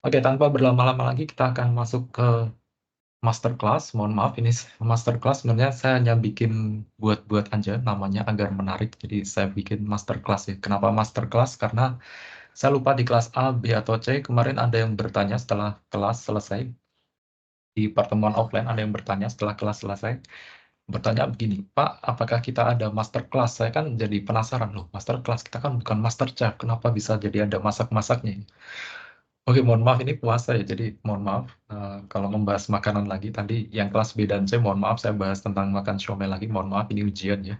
Oke, tanpa berlama-lama lagi kita akan masuk ke masterclass. Mohon maaf, ini masterclass sebenarnya saya hanya bikin buat-buat aja namanya agar menarik. Jadi saya bikin masterclass ya. Kenapa masterclass? Karena saya lupa di kelas A, B, atau C kemarin ada yang bertanya setelah kelas selesai. Di pertemuan offline ada yang bertanya setelah kelas selesai. Bertanya begini, Pak, apakah kita ada masterclass? Saya kan jadi penasaran loh, masterclass kita kan bukan master chef, kenapa bisa jadi ada masak-masaknya? Oke, mohon maaf ini puasa ya, jadi mohon maaf kalau membahas makanan lagi. Tadi yang kelas B dan C, mohon maaf saya bahas tentang makan siomay lagi. Mohon maaf ini ujian ya.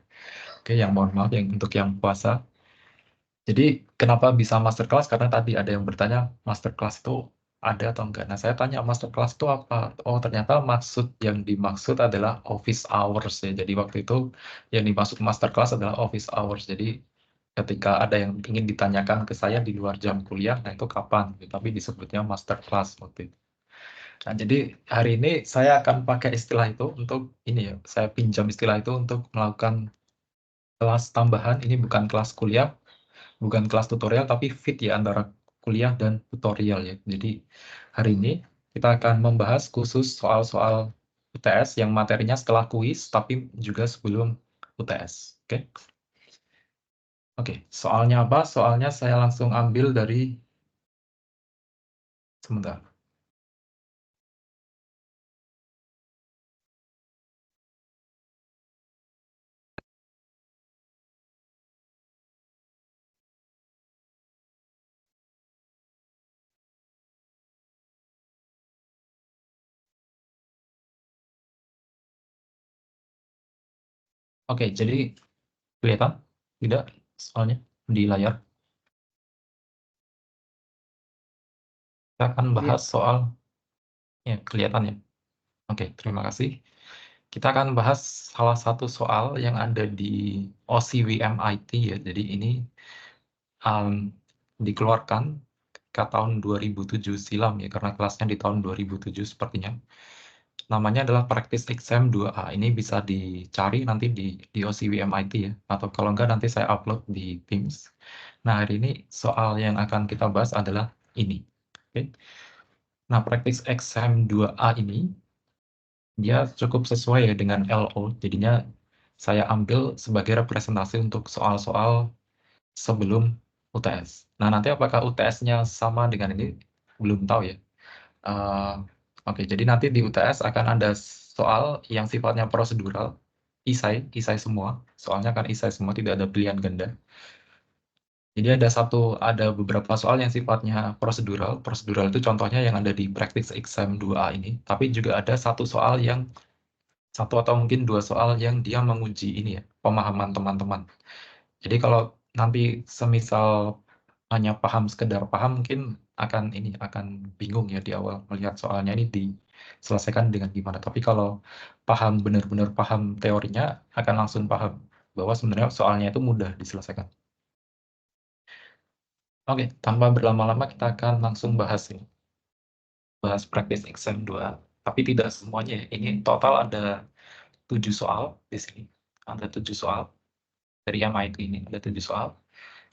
Oke, yang mohon maaf yang untuk yang puasa. Jadi kenapa bisa masterclass? Karena tadi ada yang bertanya masterclass itu ada atau enggak. Nah saya tanya masterclass itu apa? Oh ternyata yang dimaksud adalah office hours ya. Jadi waktu itu yang dimaksud masterclass adalah office hours. Jadi ketika ada yang ingin ditanyakan ke saya di luar jam kuliah, nah itu kapan? Tapi disebutnya masterclass waktu itu. Nah, jadi hari ini saya akan pakai istilah itu untuk ini ya, saya pinjam istilah itu untuk melakukan kelas tambahan. Ini bukan kelas kuliah, bukan kelas tutorial, tapi fit ya antara kuliah dan tutorial ya. Jadi hari ini kita akan membahas khusus soal-soal UTS yang materinya setelah kuis, tapi juga sebelum UTS. Oke? Oke, soalnya apa? Soalnya saya langsung ambil dari sebentar. Oke, jadi kelihatan tidak soalnya di layar? Kita akan bahas Lihat. soal ya kelihatan ya. Oke, terima kasih. Kita akan bahas salah satu soal yang ada di OCWMIT ya. Jadi ini dikeluarkan ke tahun 2007 silam ya, karena kelasnya di tahun 2007 sepertinya. Namanya adalah Practice Exam 2A. Ini bisa dicari nanti di OCWMIT ya, atau kalau enggak nanti saya upload di Teams. Nah, hari ini soal yang akan kita bahas adalah ini. Oke. Nah, Practice Exam 2A ini dia cukup sesuai ya dengan LO, jadinya saya ambil sebagai representasi untuk soal-soal sebelum UTS. Nah, nanti apakah UTS-nya sama dengan ini? Belum tahu ya. Eh, Oke, jadi nanti di UTS akan ada soal yang sifatnya prosedural, isai semua. Soalnya kan isai semua, tidak ada pilihan ganda. Jadi ada beberapa soal yang sifatnya prosedural. Prosedural itu contohnya yang ada di Practice Exam 2A ini. Tapi juga ada satu atau mungkin dua soal yang dia menguji ini ya, pemahaman teman-teman. Jadi kalau nanti semisal hanya paham, sekedar paham, mungkin akan bingung ya di awal melihat soalnya ini diselesaikan dengan gimana. Tapi kalau paham, benar-benar paham teorinya, akan langsung paham bahwa sebenarnya soalnya itu mudah diselesaikan. Oke, tanpa berlama-lama kita akan langsung bahas ini. Bahas practice exam 2. Tapi tidak semuanya ya. Ini total ada 7 soal di sini. Ada 7 soal. Dari MIT ini ada 7 soal.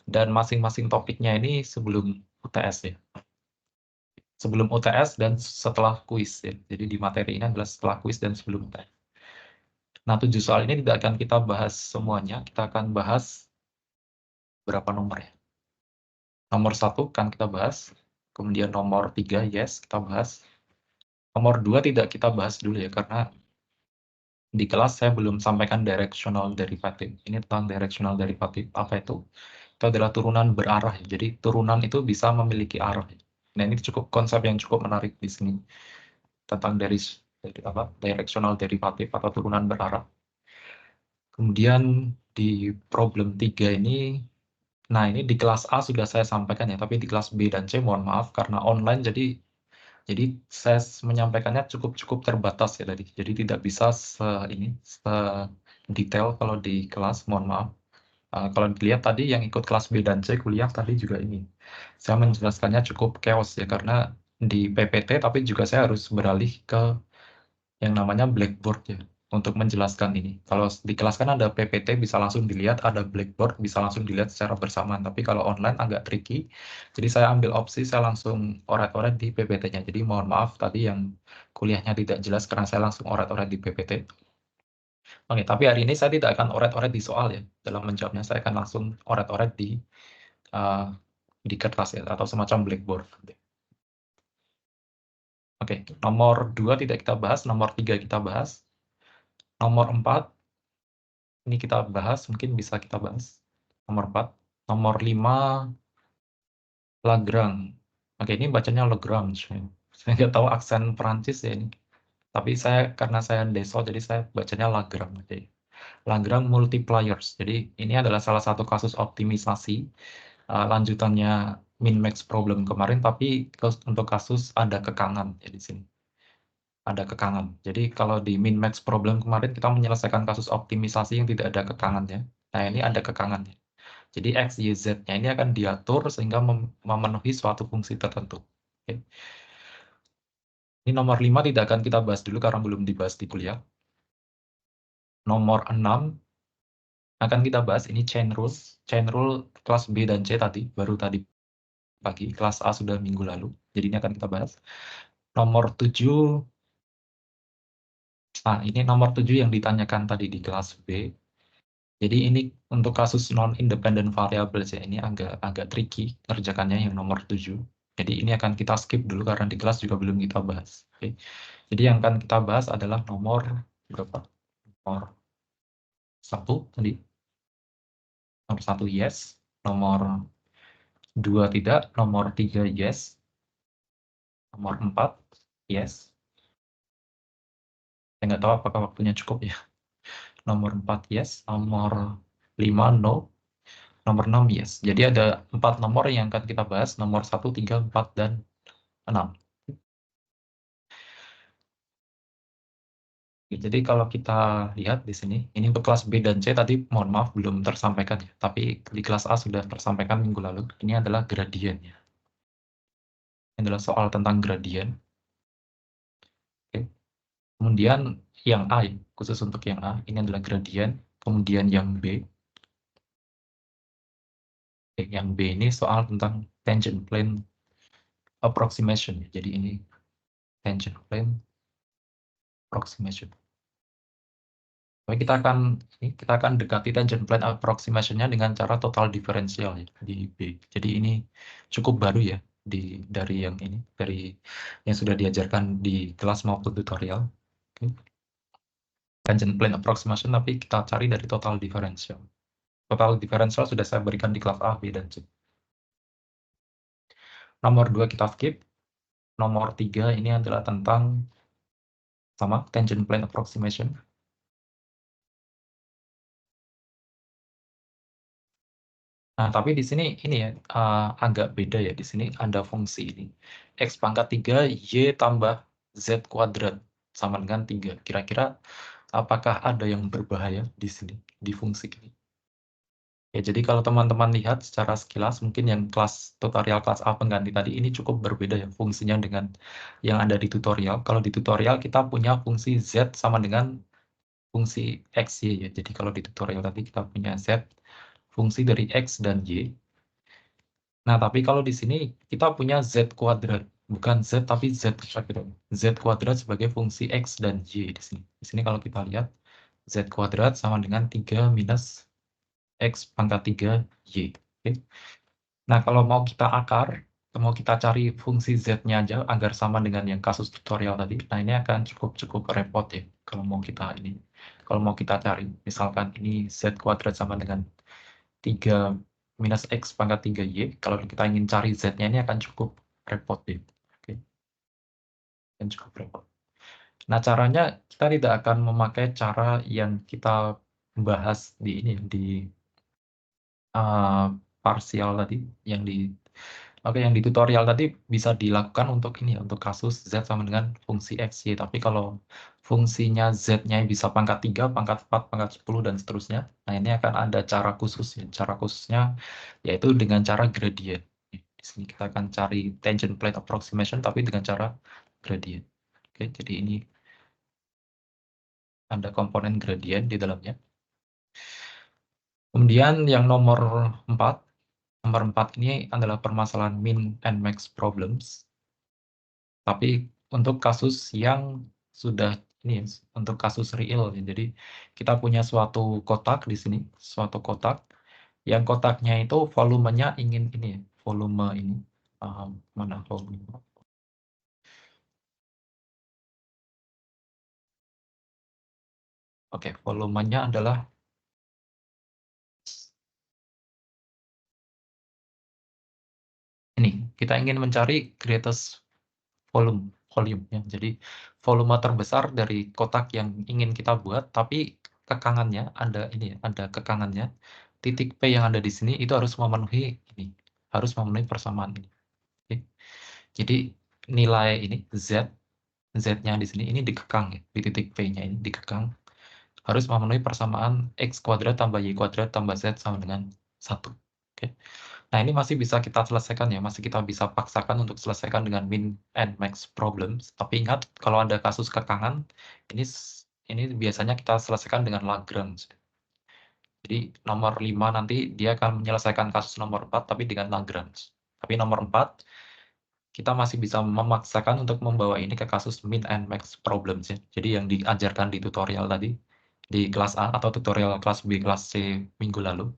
Dan masing-masing topiknya ini sebelum UTS ya. Sebelum UTS dan setelah kuis ya. Jadi di materi ini adalah setelah kuis dan sebelum UTS. Nah, 7 soal ini tidak akan kita bahas semuanya. Kita akan bahas berapa nomor ya. Nomor 1 kan kita bahas. Kemudian nomor 3, yes, kita bahas. Nomor 2 tidak kita bahas dulu ya, karena di kelas saya belum sampaikan directional derivative. Ini tentang directional derivative. Apa itu? Itu adalah turunan berarah. Jadi turunan itu bisa memiliki arah. Nah, ini cukup konsep yang cukup menarik di sini tentang dari apa? Directional derivative atau turunan berarah. Kemudian di problem 3 ini, nah ini di kelas A sudah saya sampaikan ya, tapi di kelas B dan C mohon maaf karena online jadi saya menyampaikannya cukup terbatas ya tadi. Jadi tidak bisa detail kalau di kelas, mohon maaf. Kalau dilihat tadi yang ikut kelas B dan C kuliah tadi juga ini. Saya menjelaskannya cukup chaos ya karena di PPT tapi juga saya harus beralih ke yang namanya Blackboard ya. untuk menjelaskan ini. Kalau di kelas kan ada PPT bisa langsung dilihat, ada Blackboard bisa langsung dilihat secara bersamaan. Tapi kalau online agak tricky. Jadi saya ambil opsi saya langsung oret-oret di PPT-nya. Jadi mohon maaf tadi yang kuliahnya tidak jelas karena saya langsung oret-oret di PPT. Oke, tapi hari ini saya tidak akan oret-oret di soal ya. Dalam menjawabnya saya akan langsung oret-oret uh, di kertas ya, atau semacam Blackboard. Oke, nomor 2 tidak kita bahas, nomor 3 kita bahas. Nomor 4, ini kita bahas, mungkin bisa kita bahas. Nomor 4. Nomor 5, Lagrange. Oke, ini bacanya Lagrange. Saya nggak tahu aksen Perancis ya ini. Tapi karena saya deso, jadi saya bacanya Lagrange. Jadi, Lagrange multipliers. Jadi ini adalah salah satu kasus optimisasi lanjutannya min-max problem kemarin, tapi untuk kasus ada kekangan ya di sini. Ada kekangan. Jadi kalau di min-max problem kemarin kita menyelesaikan kasus optimisasi yang tidak ada kekangannya. Nah ini ada kekangannya. Jadi X, Y, Z-nya ini akan diatur sehingga memenuhi suatu fungsi tertentu. Oke. Ini nomor 5 tidak akan kita bahas dulu karena belum dibahas di kuliah. Nomor 6 akan kita bahas ini chain rule. Chain rule kelas B dan C tadi, baru tadi pagi. Kelas A sudah minggu lalu. Jadi ini akan kita bahas. Nomor 7, nah ini nomor 7 yang ditanyakan tadi di kelas B. Jadi ini untuk kasus non-independent variables ya, ini agak tricky kerjakannya yang nomor 7. Jadi ini akan kita skip dulu karena di kelas juga belum kita bahas. Oke. Jadi yang akan kita bahas adalah nomor berapa? Nomor 1 tadi. Nomor 1 yes, nomor 2 tidak, nomor 3 yes, nomor 4 yes. Saya nggak tahu apakah waktunya cukup ya. Nomor 4 yes, nomor 5 no, nomor 6 yes. Jadi ada 4 nomor yang akan kita bahas, nomor 1, 3, 4, dan 6. Jadi kalau kita lihat di sini, ini untuk kelas B dan C tadi mohon maaf belum tersampaikan ya. Tapi di kelas A sudah tersampaikan minggu lalu. Ini adalah gradien ya. Ini adalah soal tentang gradien. Oke. Kemudian yang A, ya, khusus untuk yang A, ini adalah gradien. Kemudian yang B. Oke, yang B ini soal tentang tangent plane approximation. Jadi ini tangent plane approximation. Kita akan dekati tangent plane approximation-nya dengan cara total differential ya, di B. Jadi ini cukup baru ya dari yang sudah diajarkan di kelas maupun tutorial. Oke. Tangent plane approximation tapi kita cari dari total differential. Total differential sudah saya berikan di kelas A, B, dan C. Nomor 2 kita skip. Nomor 3 ini adalah tentang sama tangent plane approximation. Nah, tapi di sini ini ya agak beda ya. Di sini ada fungsi ini. X pangkat 3 Y tambah Z kuadrat sama dengan 3. Kira-kira apakah ada yang berbahaya di sini, di fungsi ini? Ya, jadi kalau teman-teman lihat secara sekilas, mungkin yang tutorial kelas A pengganti tadi ini cukup berbeda ya fungsinya dengan yang ada di tutorial. Kalau di tutorial kita punya fungsi Z sama dengan fungsi X, Y ya. Jadi kalau di tutorial tadi kita punya Z, fungsi dari X dan Y. Nah, tapi kalau di sini kita punya Z kuadrat. Bukan Z, tapi Z kuadrat. Z kuadrat sebagai fungsi X dan Y di sini. Di sini kalau kita lihat, Z kuadrat sama dengan 3 minus X pangkat 3 Y. Oke. Nah, kalau mau kita cari fungsi Z-nya aja agar sama dengan yang kasus tutorial tadi. Nah, ini akan cukup repot ya. Kalau mau kita cari. Misalkan ini Z kuadrat sama dengan 3 minus X pangkat 3Y, kalau kita ingin cari Z-nya ini akan cukup repot ya. Oke, akan cukup repot. Nah, caranya kita tidak akan memakai cara yang kita bahas di ini, di parsial tadi, yang di tutorial tadi bisa dilakukan untuk ini ya, untuk kasus Z sama dengan fungsi X, Y. Tapi kalau fungsinya Z-nya bisa pangkat 3, pangkat 4, pangkat 10, dan seterusnya. Nah, ini akan ada cara khususnya. Cara khususnya yaitu dengan cara gradient. Di sini kita akan cari tangent plane approximation, tapi dengan cara gradient. Oke, jadi ini ada komponen gradient di dalamnya. Kemudian yang nomor 4 ini adalah permasalahan min and max problems. Tapi untuk kasus yang sudah ini, untuk kasus real, jadi kita punya suatu kotak di sini, suatu kotak, yang kotaknya itu volumenya ingin ini, volume ini, mana volume? Oke, volumenya adalah ini. Kita ingin mencari greatest volume ya. Jadi volume terbesar dari kotak yang ingin kita buat, tapi kekangannya ada ini, ada kekangannya. Titik P yang ada di sini itu harus memenuhi ini, harus memenuhi persamaan ini. Oke. Jadi nilai ini Z-nya di sini ini dikekang ya, di titik P-nya ini dikekang harus memenuhi persamaan X kuadrat tambah Y kuadrat tambah Z sama dengan 1. Oke. Nah, ini masih bisa kita selesaikan ya, masih kita bisa paksakan untuk selesaikan dengan min and max problems. Tapi ingat, kalau ada kasus kekangan, ini ini biasanya kita selesaikan dengan Lagrange. Jadi nomor 5 nanti dia akan menyelesaikan kasus nomor 4 tapi dengan Lagrange. Tapi nomor 4 kita masih bisa memaksakan untuk membawa ini ke kasus min and max problems ya. Jadi yang diajarkan di tutorial tadi di kelas A atau tutorial kelas B, kelas C minggu lalu,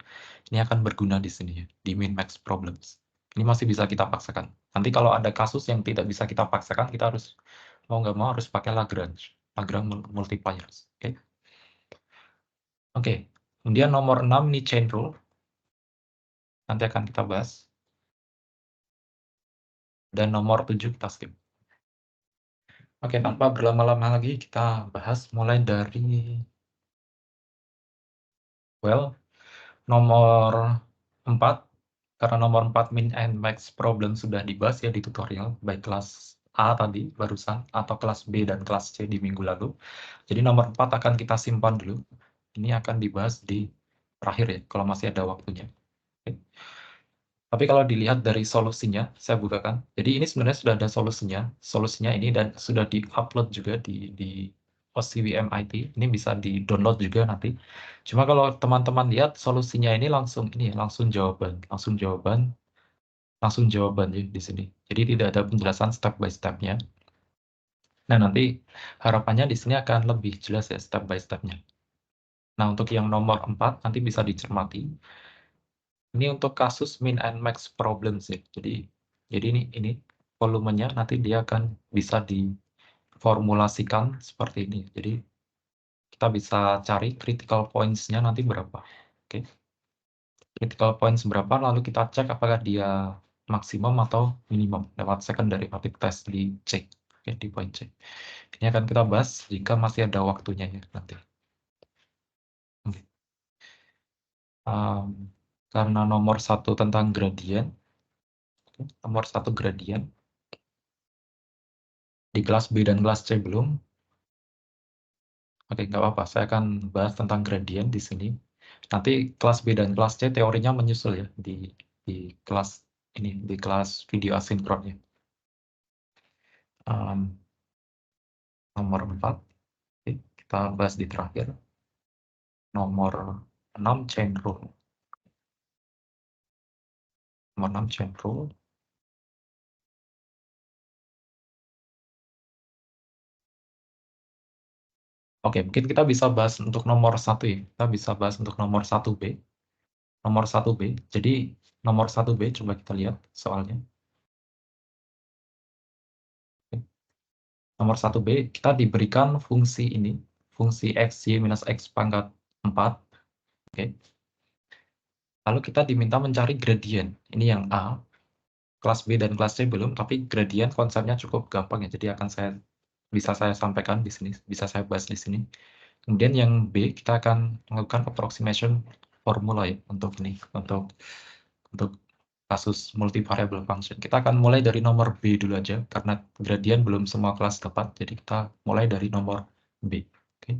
ini akan berguna di sini ya, di min max problems. Ini masih bisa kita paksakan. Nanti kalau ada kasus yang tidak bisa kita paksakan, kita harus mau nggak mau harus pakai Lagrange, Lagrange multipliers. Oke. Oke. Kemudian nomor 6 ini chain rule. Nanti akan kita bahas. Dan nomor 7 kita skip. Oke, tanpa berlama-lama lagi, kita bahas mulai dari, well, nomor 4, karena nomor 4 min and max problem sudah dibahas ya di tutorial, baik kelas A tadi barusan, atau kelas B dan kelas C di minggu lalu. Jadi nomor 4 akan kita simpan dulu. Ini akan dibahas di terakhir ya, kalau masih ada waktunya. Oke. Tapi kalau dilihat dari solusinya, saya bukakan. Jadi ini sebenarnya sudah ada solusinya. Solusinya ini dan sudah di-upload juga di OCWMIT. Ini bisa di-download juga nanti. Cuma kalau teman-teman lihat solusinya ini langsung langsung jawaban ya di sini. Jadi tidak ada penjelasan step by step-nya. Nah, nanti harapannya di sini akan lebih jelas ya step by step-nya. Nah, untuk yang nomor 4 nanti bisa dicermati. Ini untuk kasus min and max problems ya. Jadi ini volumenya nanti dia akan bisa diformulasikan seperti ini. Jadi kita bisa cari critical points-nya nanti berapa. Oke. Critical points berapa, lalu kita cek apakah dia maksimum atau minimum lewat secondary rapid test di C. Oke, di poin C. Ini akan kita bahas jika masih ada waktunya ya nanti. Oke. Karena nomor 1 tentang gradien, nomor 1 gradien, di kelas B dan kelas C belum. Oke, nggak apa-apa. Saya akan bahas tentang gradien di sini. Nanti kelas B dan kelas C teorinya menyusul ya di kelas ini, di kelas video asinkron ya. Nomor 4, oke, kita bahas di terakhir. Nomor 6 chain rule. Nomor 6 chain rule. Oke, mungkin kita bisa bahas untuk nomor 1 ya. Kita bisa bahas untuk nomor 1B. Nomor 1B. Jadi nomor 1B coba kita lihat soalnya. Oke. Nomor 1B kita diberikan fungsi ini, fungsi x y minus x pangkat 4. Oke. Lalu kita diminta mencari gradien. Ini yang A. Kelas B dan kelas C belum, tapi gradien konsepnya cukup gampang ya. Jadi bisa saya sampaikan di sini, bisa saya bahas di sini. Kemudian yang B, kita akan melakukan approximation formula ya untuk ini, untuk kasus multivariable function. Kita akan mulai dari nomor B dulu aja, karena gradien belum semua kelas dapat, jadi kita mulai dari nomor B. Oke.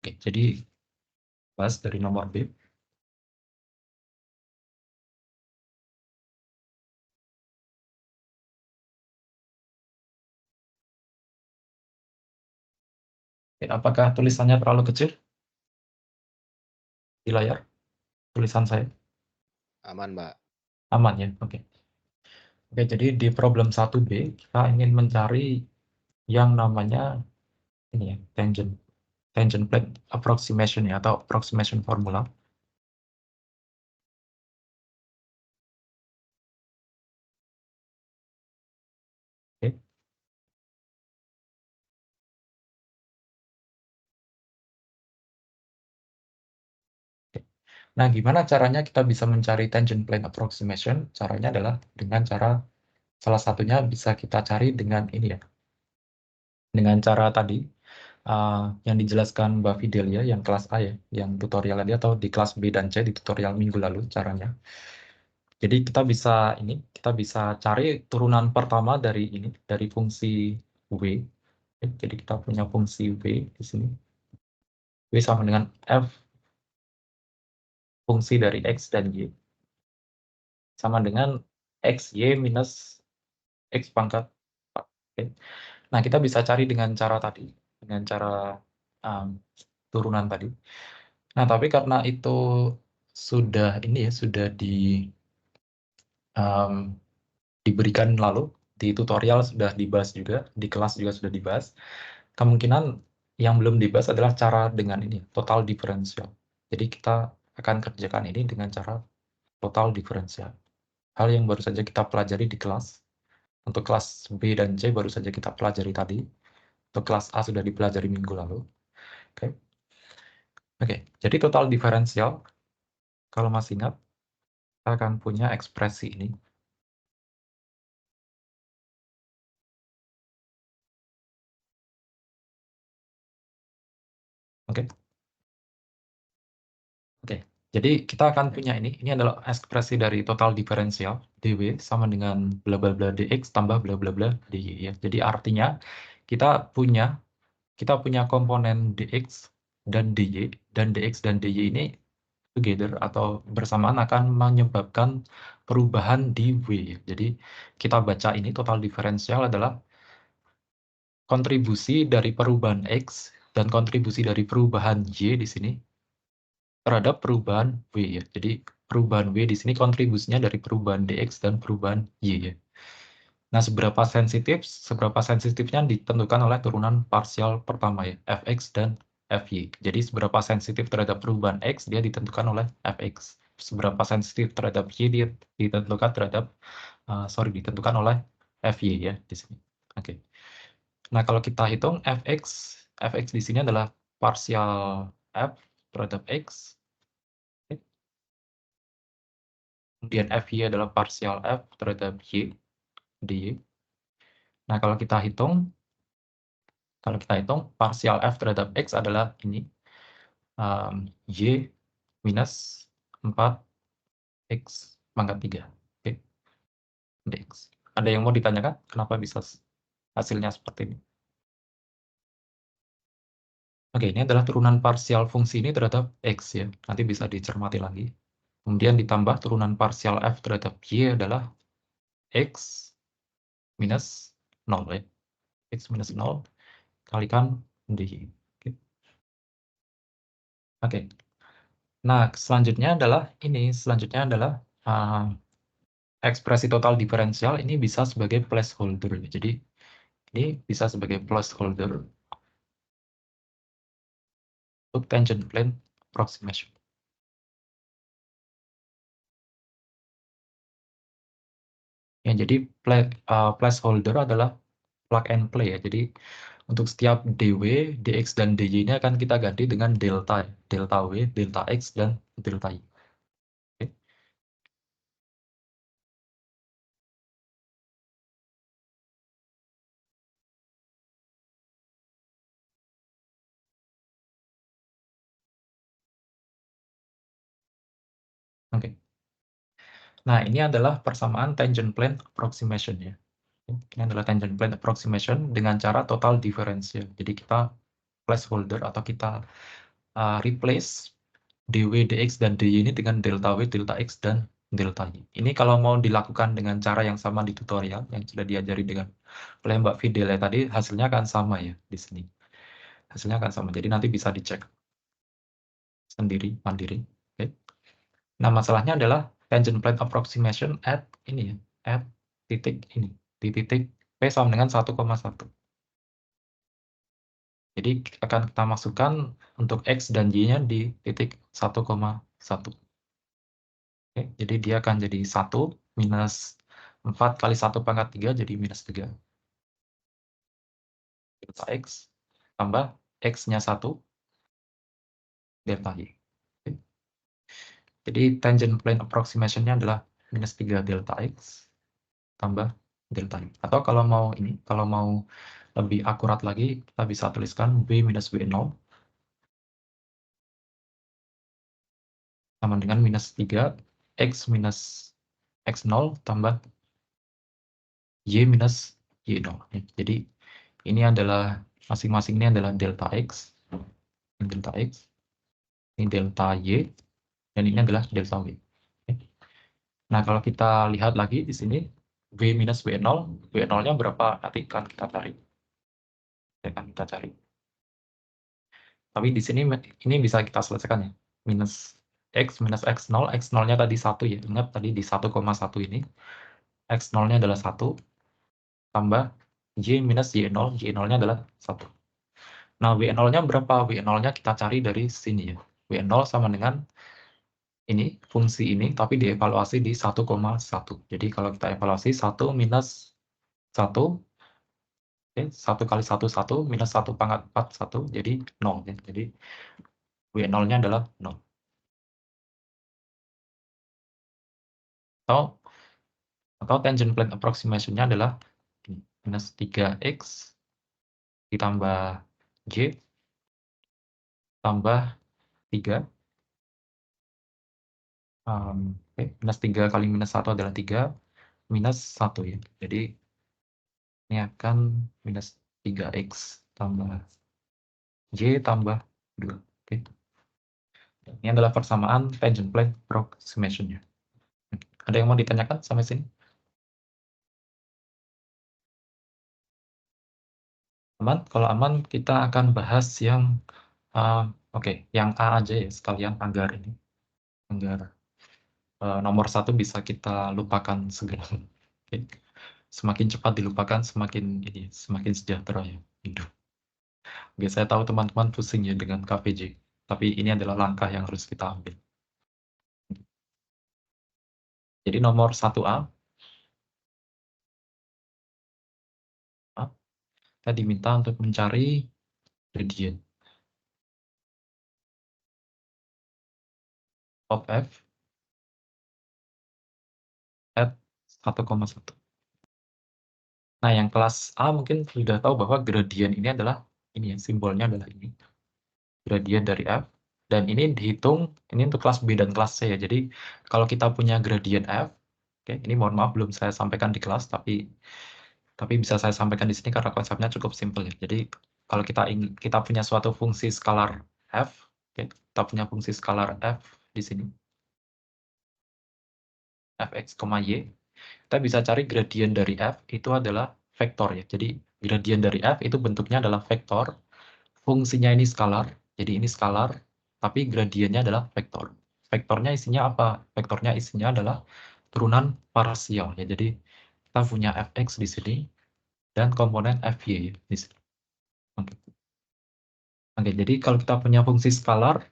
Oke, jadi bahas dari nomor B. Oke, apakah tulisannya terlalu kecil di layar tulisan saya? Aman, Mbak. Aman ya? Oke. Oke, jadi di problem 1B kita ingin mencari yang namanya ini ya, tangent plane approximation ya, atau approximation formula. Oke. Nah, gimana caranya kita bisa mencari tangent plane approximation? Caranya adalah dengan cara, salah satunya bisa kita cari dengan ini ya, dengan cara tadi yang dijelaskan Mbak Fidelia yang kelas A ya, yang tutorial tadi, atau di kelas B dan C di tutorial minggu lalu caranya. Jadi kita bisa cari turunan pertama dari ini, dari fungsi W. Jadi kita punya fungsi W di sini. W sama dengan F fungsi dari X dan Y, sama dengan XY minus X pangkat 4. Oke. Nah, kita bisa cari dengan cara tadi, dengan cara um, turunan tadi. Nah, tapi karena itu sudah ini ya, sudah um, diberikan lalu, di tutorial sudah dibahas juga, di kelas juga sudah dibahas, kemungkinan yang belum dibahas adalah cara dengan ini, total diferensial. Jadi kita akan kerjakan ini dengan cara total diferensial. Hal yang baru saja kita pelajari di kelas. Untuk kelas B dan C baru saja kita pelajari tadi. Untuk kelas A sudah dipelajari minggu lalu. Oke. Oke, jadi total diferensial, kalau masih ingat, kita akan punya ekspresi ini. Oke. Oke, jadi kita akan punya ini. Ini adalah ekspresi dari total diferensial dw sama dengan bla bla bla dx tambah bla bla bla dy ya. Jadi artinya kita punya komponen dx dan dy, dan dx dan dy ini together atau bersamaan akan menyebabkan perubahan di w. Jadi kita baca ini total diferensial adalah kontribusi dari perubahan x dan kontribusi dari perubahan y di sini terhadap perubahan W ya. Jadi perubahan W di sini kontribusinya dari perubahan dx dan perubahan y ya. Nah, seberapa sensitifnya ditentukan oleh turunan parsial pertama ya, fx dan fy. Jadi seberapa sensitif terhadap perubahan x dia ditentukan oleh fx. Seberapa sensitif terhadap y dia ditentukan oleh fy ya di sini. Oke. Nah, kalau kita hitung fx di sini adalah parsial f terhadap x. Kemudian FY adalah parsial F terhadap Y, dy. Nah, kalau kita hitung parsial F terhadap X adalah ini, Y minus 4X pangkat 3. Oke, dx. Ada yang mau ditanyakan? Kenapa bisa hasilnya seperti ini? Oke, ini adalah turunan parsial fungsi ini terhadap X ya. Nanti bisa dicermati lagi. Kemudian ditambah turunan parsial F terhadap Y adalah X minus 0 ya. X minus 0 kalikan dy. Oke. Oke. Nah, selanjutnya adalah ekspresi total diferensial ini bisa sebagai placeholder. Jadi ini bisa sebagai placeholder untuk tangent plane approximation. Ya, jadi placeholder adalah plug and play ya. Jadi untuk setiap dw, dx dan dy ini akan kita ganti dengan delta, delta w, delta x dan delta y. Oke. Oke. Nah, ini adalah persamaan tangent plane approximation ya. Ini adalah tangent plane approximation dengan cara total diferensial. Jadi kita placeholder atau kita replace dw, dx, dan dy ini dengan delta w, delta x, dan delta y. Ini kalau mau dilakukan dengan cara yang sama di tutorial, yang sudah diajari oleh Mbak Fidel tadi, hasilnya akan sama ya di sini. Hasilnya akan sama, jadi nanti bisa dicek sendiri, mandiri. Oke. Nah, masalahnya adalah tangent plane approximation at ini ya, at titik ini, di titik P sama dengan 1,1. Jadi akan kita masukkan untuk X dan Y-nya di titik 1,1. Oke, jadi dia akan jadi 1 minus 4 kali 1 pangkat 3 jadi minus 3. Delta X tambah X-nya 1 delta Y. Oke. Jadi tangent plane approximation-nya adalah minus 3 delta X tambah delta Y. Atau kalau mau ini, kalau mau lebih akurat lagi, kita bisa tuliskan W minus W0 sama dengan minus 3 X minus X0 tambah Y minus Y0. Jadi ini adalah masing-masing ini adalah delta X, ini delta Y, dan ini adalah delta W. Nah, kalau kita lihat lagi di sini, W minus W0, W0-nya berapa nanti kan kita cari. Tapi di sini ini bisa kita selesaikan ya. Minus X0, X0-nya tadi 1 ya. Ingat tadi di 1,1 ini, X0-nya adalah 1, tambah Y minus Y0, Y0-nya adalah 1. Nah, W0-nya berapa? W0-nya kita cari dari sini ya. W0 sama dengan ini, fungsi ini, tapi dievaluasi di 1,1. Jadi kalau kita evaluasi 1 minus 1, oke, 1 kali 1, 1, minus 1 pangkat 4, 1, jadi 0. Ya. Jadi W0-nya adalah 0. Atau tangent plane approximation-nya adalah minus 3x ditambah y tambah 3. Minus 3 kali minus 1 adalah 3, minus 1 ya. Jadi ini akan minus 3x tambah y tambah 2. Oke. Ini adalah persamaan tangent plane approximation-nya. Ada yang mau ditanyakan sampai sini? Aman? Kalau aman, kita akan bahas yang yang A aja ya, sekalian agar ini. Agar nomor 1 bisa kita lupakan segera. Oke. Semakin cepat dilupakan, semakin sejahtera ya hidup. Oke, saya tahu teman-teman pusing ya dengan KPJ, tapi ini adalah langkah yang harus kita ambil. Jadi nomor 1A, kita diminta untuk mencari gradient of f at 1,1. Nah, yang kelas A mungkin sudah tahu bahwa gradient ini adalah ini ya, simbolnya adalah ini. Gradient dari f, dan ini dihitung ini untuk kelas B dan kelas C ya. Jadi kalau kita punya gradient f, oke, ini mohon maaf belum saya sampaikan di kelas, tapi bisa saya sampaikan di sini karena konsepnya cukup simpel ya. Jadi kalau kita punya suatu fungsi skalar f, oke, kita punya fungsi skalar f di sini, fx, y, kita bisa cari gradient dari f itu adalah vektor ya. Jadi gradient dari f itu bentuknya adalah vektor, fungsinya ini skalar, jadi ini skalar, tapi gradiennya adalah vektor. Vektornya isinya apa? Vektornya isinya adalah turunan parsial ya. Jadi kita punya fx di sini dan komponen fy ya, di sini. Oke, jadi kalau kita punya fungsi skalar,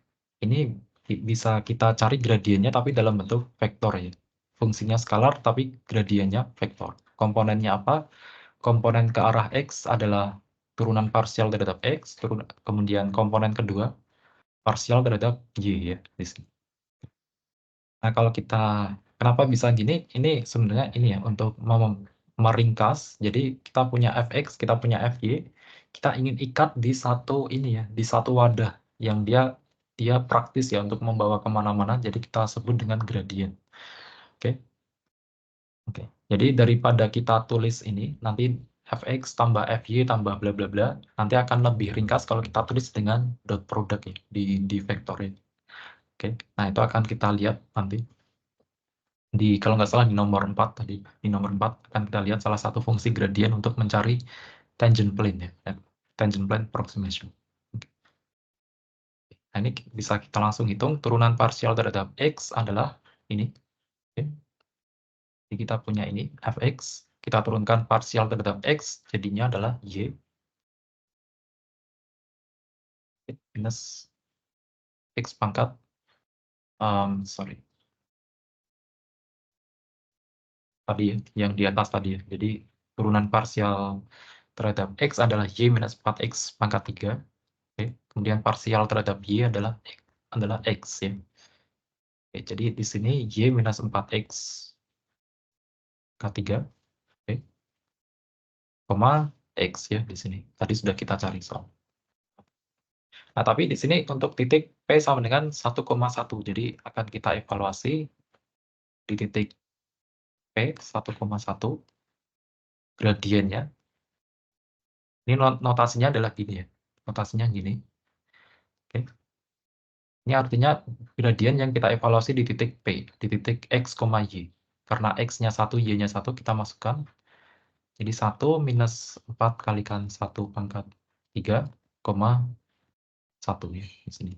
ini bisa kita cari gradiennya tapi dalam bentuk vektor ya. Fungsinya skalar tapi gradiennya vektor. Komponennya apa? Komponen ke arah x adalah turunan parsial terhadap x, kemudian komponen kedua parsial terhadap y ya di sini. Nah, kalau kenapa bisa gini? Ini sebenarnya ini ya untuk meringkas. Jadi kita punya fx, kita punya fy, kita ingin ikat di satu ini ya, di satu wadah yang dia praktis ya untuk membawa kemana-mana. Jadi kita sebut dengan gradient. Oke. Oke. Jadi daripada kita tulis ini nanti fx tambah fy tambah bla bla bla nanti akan lebih ringkas kalau kita tulis dengan dot product ya, di vektornya. Oke, nah itu akan kita lihat nanti. Kalau nggak salah di nomor 4 tadi, di nomor 4 akan kita lihat salah satu fungsi gradient untuk mencari tangent plane ya, tangent plane approximation. Nah, ini bisa kita langsung hitung turunan parsial terhadap x adalah ini. Oke. Jadi kita punya ini fx, kita turunkan parsial terhadap x, jadinya adalah y minus x pangkat, sorry, tadi ya, yang di atas tadi ya. Jadi turunan parsial terhadap x adalah y minus 4x pangkat 3. Oke. Kemudian parsial terhadap y adalah x ya. Oke, jadi di sini y minus 4x pangkat 3, oke, koma x ya di sini. Tadi sudah kita cari soal. Nah, tapi di sini untuk titik P sama dengan 1,1. Jadi akan kita evaluasi di titik P 1,1 gradiennya. Ini notasinya adalah gini ya. Notasinya gini. Oke. Ini artinya gradien yang kita evaluasi di titik P, di titik X, Y. Karena X-nya 1, Y-nya 1, kita masukkan. Jadi 1 minus 4 kalikan 1 pangkat 3, 1 ya di sini.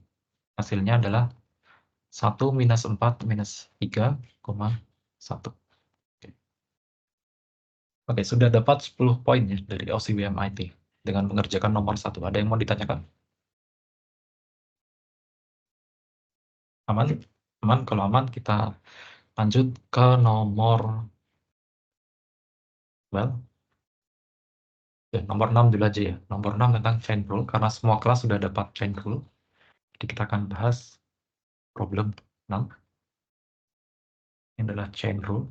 Hasilnya adalah 1 minus 4 minus 3, 1. Oke, sudah dapat 10 poin ya dari OCWMIT dengan mengerjakan nomor 1. Ada yang mau ditanyakan? Aman? Aman? Kalau aman, kita lanjut ke nomor, nomor 6 dulu aja ya. Nomor 6 tentang chain rule, karena semua kelas sudah dapat chain rule. Jadi kita akan bahas problem 6. Ini adalah chain rule.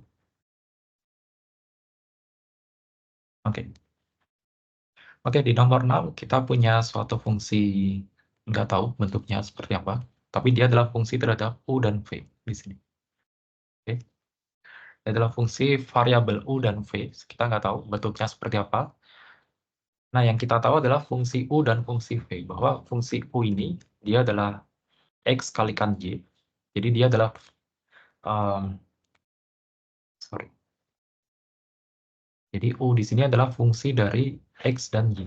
Oke. Oke, di nomor 6 kita punya suatu fungsi, nggak tahu bentuknya seperti apa, tapi dia adalah fungsi terhadap U dan V di sini. Oke. Dia adalah fungsi variabel U dan V. Kita nggak tahu bentuknya seperti apa. Nah, yang kita tahu adalah fungsi U dan fungsi V. Bahwa fungsi U ini, dia adalah X kalikan Y. Jadi dia adalah, sorry. Jadi U di sini adalah fungsi dari X dan Y.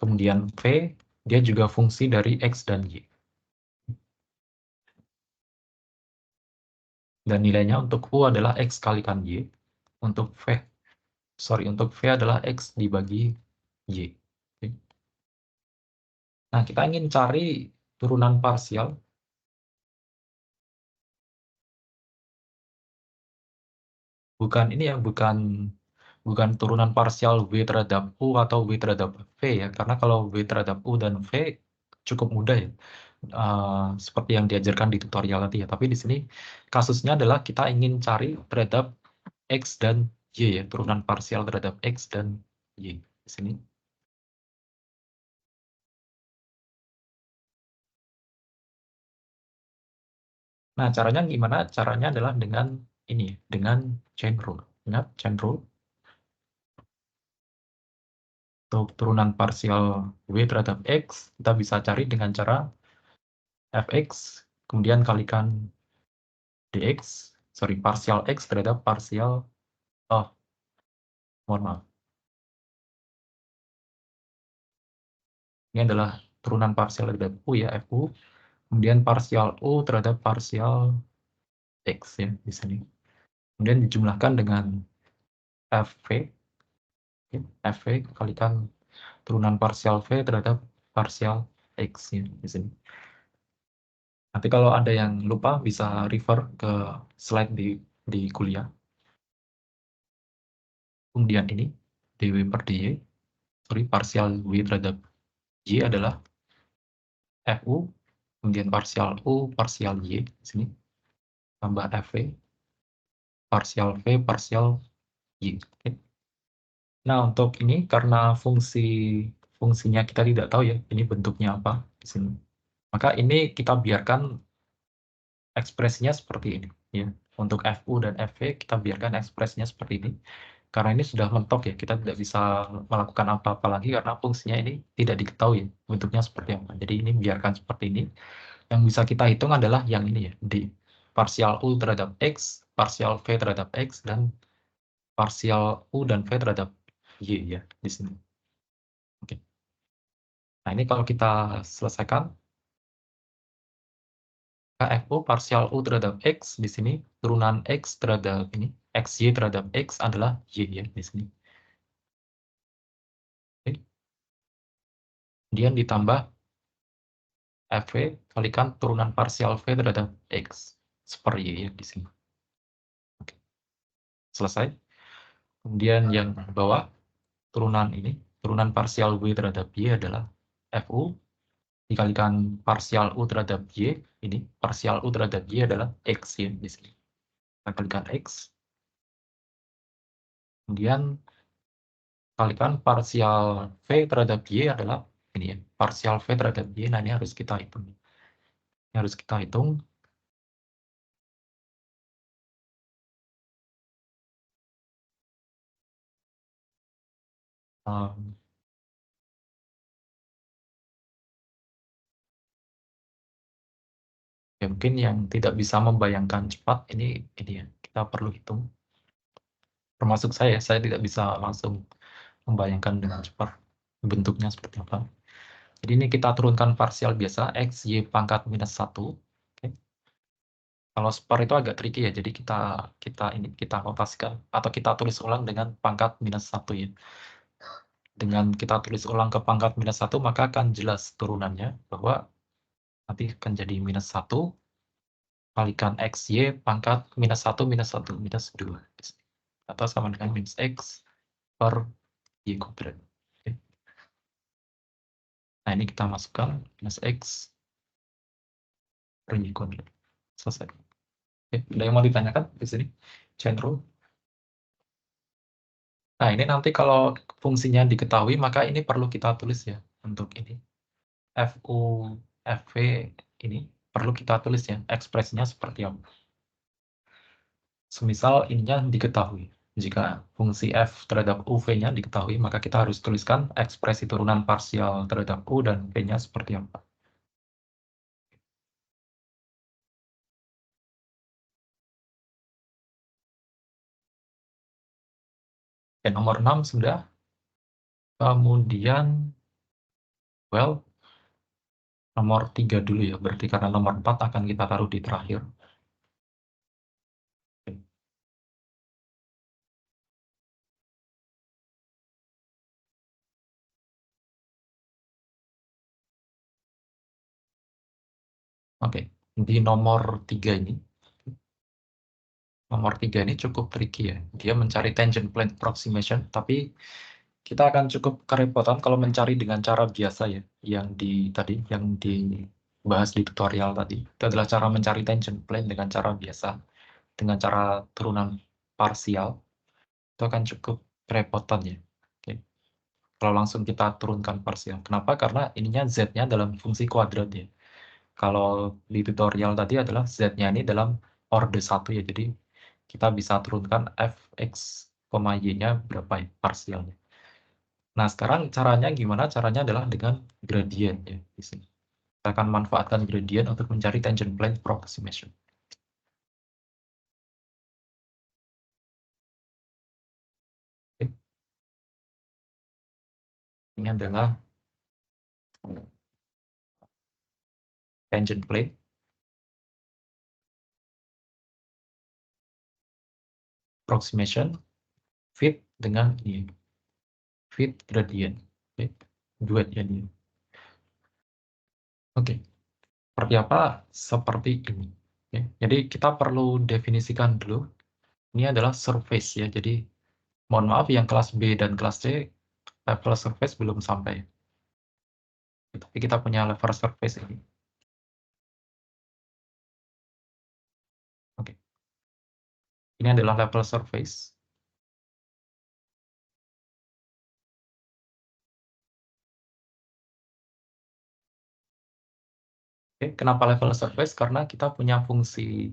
Kemudian V, dia juga fungsi dari X dan Y. Dan nilainya untuk U adalah X kalikan Y. Untuk V adalah X dibagi Y. Oke. Nah, kita ingin cari turunan parsial. Bukan ini ya, bukan turunan parsial W terhadap U atau W terhadap V ya. Karena kalau W terhadap U dan V cukup mudah ya. Seperti yang diajarkan di tutorial tadi ya. Tapi di sini kasusnya adalah kita ingin cari terhadap X dan Y ya. Turunan parsial terhadap X dan Y. Di sini. Nah, caranya gimana? Caranya adalah dengan ini, dengan chain rule. Ingat, chain rule. Untuk turunan parsial W terhadap X, kita bisa cari dengan cara fx, kemudian kalikan dx, sorry, parsial x terhadap parsial, mohon maaf. Ini adalah turunan parsial terhadap U ya, fu. Kemudian parsial U terhadap parsial X ya, di sini. Kemudian dijumlahkan dengan FV. FV kalikan turunan parsial V terhadap parsial X ya, di sini. Nanti kalau ada yang lupa bisa refer ke slide di kuliah. Kemudian ini dw per dy, sorry, parsial W terhadap Y adalah FU, kemudian parsial U, parsial Y di sini, tambah FV, parsial V, parsial Y. Oke. Nah, untuk ini karena fungsinya kita tidak tahu ya, ini bentuknya apa di sini. Maka ini kita biarkan ekspresinya seperti ini ya. Untuk FU dan FV kita biarkan ekspresinya seperti ini. Karena ini sudah mentok ya, kita tidak bisa melakukan apa-apa lagi karena fungsinya ini tidak diketahui bentuknya seperti apa. Jadi ini biarkan seperti ini. Yang bisa kita hitung adalah yang ini ya, D. Parsial U terhadap X, parsial V terhadap X, dan parsial U dan V terhadap Y ya, di sini. Oke. Nah, ini kalau kita selesaikan, KFU parsial U terhadap X di sini, turunan X terhadap ini, XY terhadap X adalah Y ya, di sini. Oke. Kemudian ditambah FV kalikan turunan parsial V terhadap X, per Y ya, di sini. Oke. Selesai. Kemudian yang bawah, turunan ini, turunan parsial W terhadap Y adalah FU dikalikan parsial U terhadap Y, ini parsial U terhadap Y adalah X ya di sini. Kita kalikan X, kemudian kalikan parsial V terhadap Y adalah ini ya, parsial V terhadap Y, nah ini harus kita hitung. Ini harus kita hitung. Ya, mungkin yang tidak bisa membayangkan cepat, ini ya, kita perlu hitung. Termasuk saya tidak bisa langsung membayangkan dengan cepat bentuknya seperti apa. Jadi ini kita turunkan parsial biasa, X, Y pangkat minus 1. Oke. Kalau spar itu agak tricky ya, jadi kita notasikan, atau kita tulis ulang dengan pangkat minus 1 ya. Dengan kita tulis ulang ke pangkat minus 1, maka akan jelas turunannya, bahwa nanti akan jadi minus 1, kalikan XY pangkat minus 1, minus 1, minus 2. Atau sama dengan minus X per Y kuadrat. Oke. Nah, ini kita masukkan minus X per Y kuadrat. Selesai. Oke, ada yang mau ditanyakan di sini? Chain rule. Nah, ini nanti kalau fungsinya diketahui, maka ini perlu kita tulis ya, untuk ini. FU, FV ini perlu kita tulis ya, ekspresinya seperti apa. Semisal ininya diketahui. Jika fungsi F terhadap UV-nya diketahui, maka kita harus tuliskan ekspresi turunan parsial terhadap U dan V-nya seperti apa. Oke, nomor 6 sudah. Kemudian, well, nomor 3 dulu ya, berarti karena nomor 4 akan kita taruh di terakhir. Oke, di nomor 3 ini, cukup tricky ya. Dia mencari tangent plane approximation, tapi kita akan cukup kerepotan kalau mencari dengan cara biasa ya, yang dibahas di tutorial tadi. Itu adalah cara mencari tangent plane dengan cara biasa, dengan cara turunan parsial. Itu akan cukup kerepotan ya. Oke. Kalau langsung kita turunkan parsial. Kenapa? Karena ininya z-nya dalam fungsi kuadrat ya. Kalau di tutorial tadi adalah z-nya ini dalam orde 1 ya. Jadi kita bisa turunkan fx, y-nya berapa ya parsialnya. Nah, sekarang caranya gimana? Caranya adalah dengan gradient ya di sini. Kita akan manfaatkan gradient untuk mencari tangent plane approximation. Oke. Ini adalah tangent plane approximation fit dengan ini, fit gradient. Oke. Duet ya ini. Oke. Seperti apa? Seperti ini. Oke. Jadi kita perlu definisikan dulu. Ini adalah surface ya. Jadi mohon maaf yang kelas B dan kelas C level surface belum sampai. Tapi kita punya level surface ini. Oke. Ini adalah level surface. Oke, kenapa level surface? Karena kita punya fungsi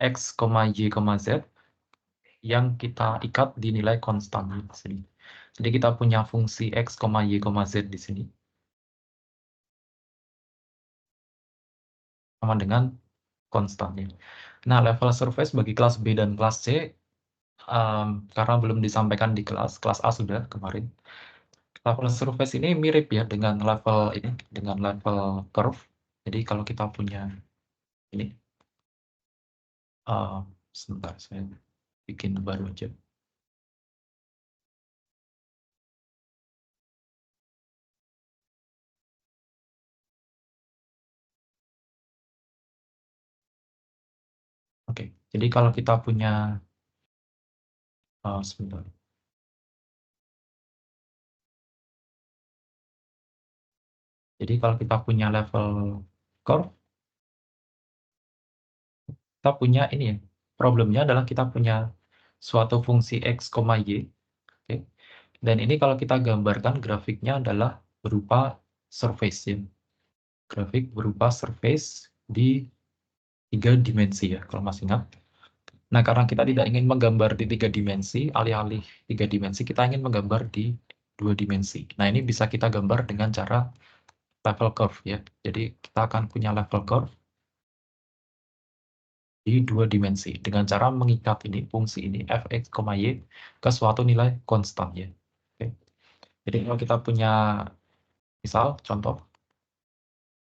x, y, z yang kita ikat di nilai konstan di sini. Jadi kita punya fungsi x, y, z di sini sama dengan konstannya. Nah, level surface bagi kelas B dan kelas C karena belum disampaikan di kelas A sudah kemarin. Level surface ini mirip ya dengan level ini, dengan level curve. Jadi kalau kita punya ini, sebentar saya bikin baru aja. Oke, jadi kalau kita punya sebentar. Jadi kalau kita punya level curve, kita punya ini ya. Problemnya adalah kita punya suatu fungsi x, y. Oke. Dan ini kalau kita gambarkan grafiknya adalah berupa surface ya. Grafik berupa surface di 3 dimensi ya, kalau masih ingat. Nah, karena kita tidak ingin menggambar di 3 dimensi, alih-alih 3 dimensi, kita ingin menggambar di 2 dimensi. Nah, ini bisa kita gambar dengan cara level curve ya. Jadi, kita akan punya level curve di 2 dimensi dengan cara mengikat ini fungsi ini fx, y ke suatu nilai konstan ya. Oke. Jadi kalau kita punya misal contoh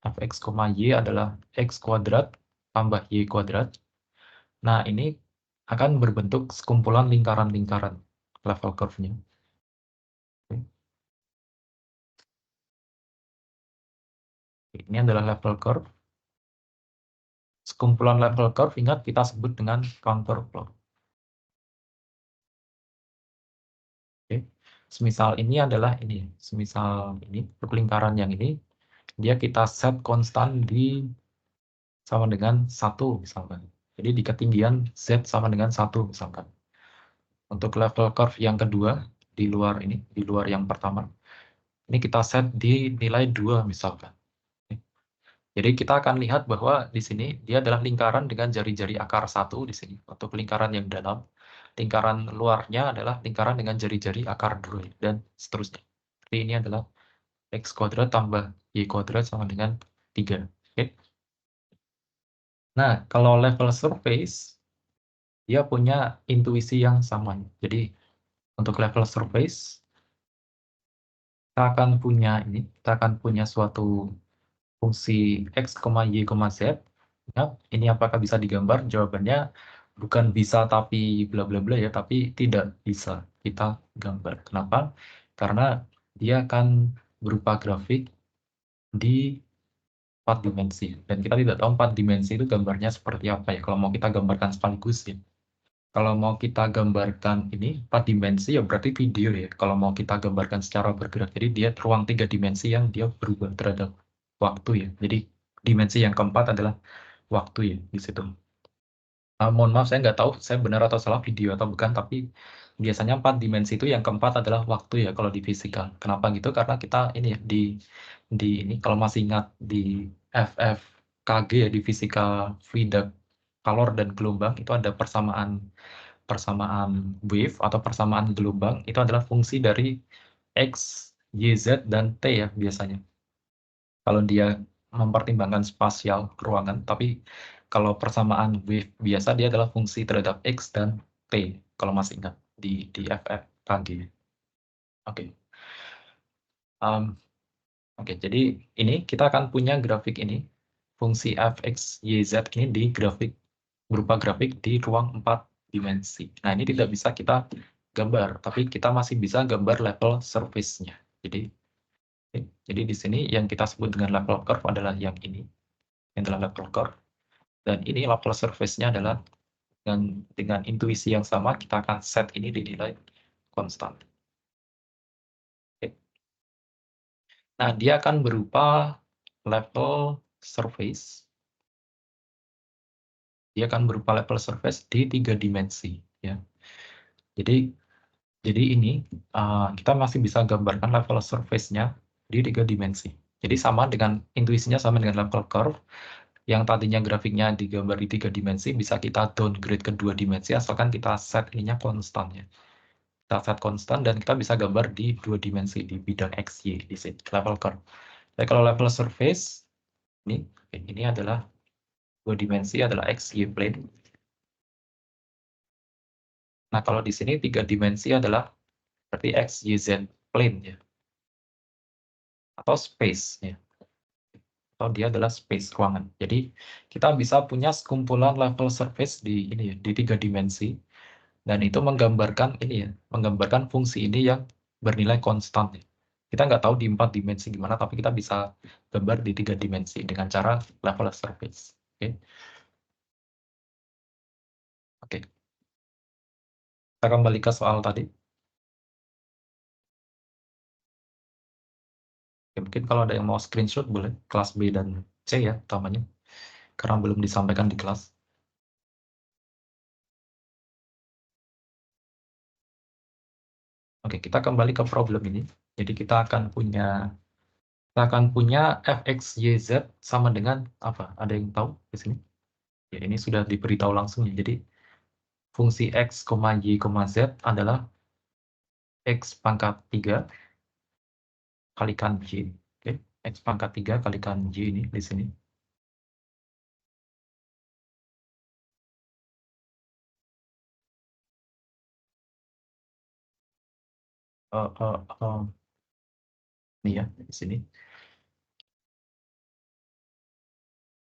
fx, y adalah x kuadrat tambah y kuadrat. Nah, ini akan berbentuk sekumpulan lingkaran-lingkaran level curve-nya. Oke. Ini adalah level curve. Sekumpulan level curve ingat kita sebut dengan contour plot. Oke. Semisal ini adalah ini, semisal ini lingkaran yang ini dia kita set konstan di sama dengan 1 misalkan. Jadi di ketinggian Z sama dengan 1 misalkan. Untuk level curve yang kedua di luar ini, di luar yang pertama, ini kita set di nilai 2 misalkan. Jadi kita akan lihat bahwa di sini dia adalah lingkaran dengan jari-jari akar 1 di sini untuk lingkaran yang dalam. Lingkaran luarnya adalah lingkaran dengan jari-jari akar 2 dan seterusnya. Jadi ini adalah x kuadrat tambah y kuadrat sama dengan 3. Oke. Nah, kalau level surface dia punya intuisi yang sama. Jadi untuk level surface kita akan punya ini, kita akan punya suatu fungsi x, y, z. Ya, ini apakah bisa digambar? Jawabannya bukan bisa tapi bla bla bla ya, tapi tidak bisa kita gambar. Kenapa? Karena dia akan berupa grafik di 4 dimensi. Dan kita tidak tahu 4 dimensi itu gambarnya seperti apa ya, kalau mau kita gambarkan sekaligus ya. Kalau mau kita gambarkan ini 4 dimensi ya berarti video ya. Kalau mau kita gambarkan secara bergerak, jadi dia ruang 3 dimensi yang dia berubah terhadap waktu ya. Jadi dimensi yang keempat adalah waktu ya di situ. Mohon maaf saya nggak tahu saya benar atau salah video atau bukan, tapi biasanya 4 dimensi itu yang keempat adalah waktu ya kalau di fisika. Kenapa gitu? Karena kita ini ya di ini kalau masih ingat di FFKG ya di fisika fluida kalor dan gelombang itu ada persamaan wave atau persamaan gelombang itu adalah fungsi dari X, Y, Z, dan T ya biasanya. Kalau dia mempertimbangkan spasial ruangan, tapi kalau persamaan wave biasa dia adalah fungsi terhadap X dan T, kalau masih ingat di FFKG. Oke. Oke, jadi ini kita akan punya grafik ini, fungsi fx, y, z ini di grafik, berupa grafik di ruang 4 dimensi. Nah, ini tidak bisa kita gambar, tapi kita masih bisa gambar level surface-nya. Jadi di sini yang kita sebut dengan level curve adalah yang ini, yang adalah level curve. Dan ini level surface-nya adalah dengan intuisi yang sama, kita akan set ini di nilai konstan. Oke. Nah, dia akan berupa level surface. Dia akan berupa level surface di 3 dimensi. Ya. Jadi ini kita masih bisa gambarkan level surface-nya di 3 dimensi. Jadi sama dengan intuisinya sama dengan level curve, yang tadinya grafiknya digambar di 3 dimensi bisa kita downgrade ke 2 dimensi asalkan kita set ininya konstan ya. Kita set konstan dan kita bisa gambar di 2 dimensi di bidang X, Y di sini level curve. Jadi kalau level surface ini adalah 2 dimensi adalah X, Y plane. Nah, kalau di sini 3 dimensi adalah berarti X, Y, Z plane ya. Atau space ya. Atau dia adalah space ruangan. Jadi kita bisa punya sekumpulan level surface di ini ya, di 3 dimensi. Dan itu menggambarkan ini ya, menggambarkan fungsi ini yang bernilai konstan ya. Kita nggak tahu di 4 dimensi gimana, tapi kita bisa gambar di 3 dimensi dengan cara level surface. Oke. Oke. Kita kembali ke soal tadi. Ya, mungkin kalau ada yang mau screenshot boleh, kelas B dan C ya utamanya, karena belum disampaikan di kelas. Oke, kita kembali ke problem ini. Jadi kita akan punya fx, y, z sama dengan apa? Ada yang tahu di sini? Ya, ini sudah diberitahu langsung ya. Jadi fungsi x, y, z adalah x pangkat 3 kalikan y. Oke, x pangkat 3 kalikan y ini di sini. Ini ya, di sini.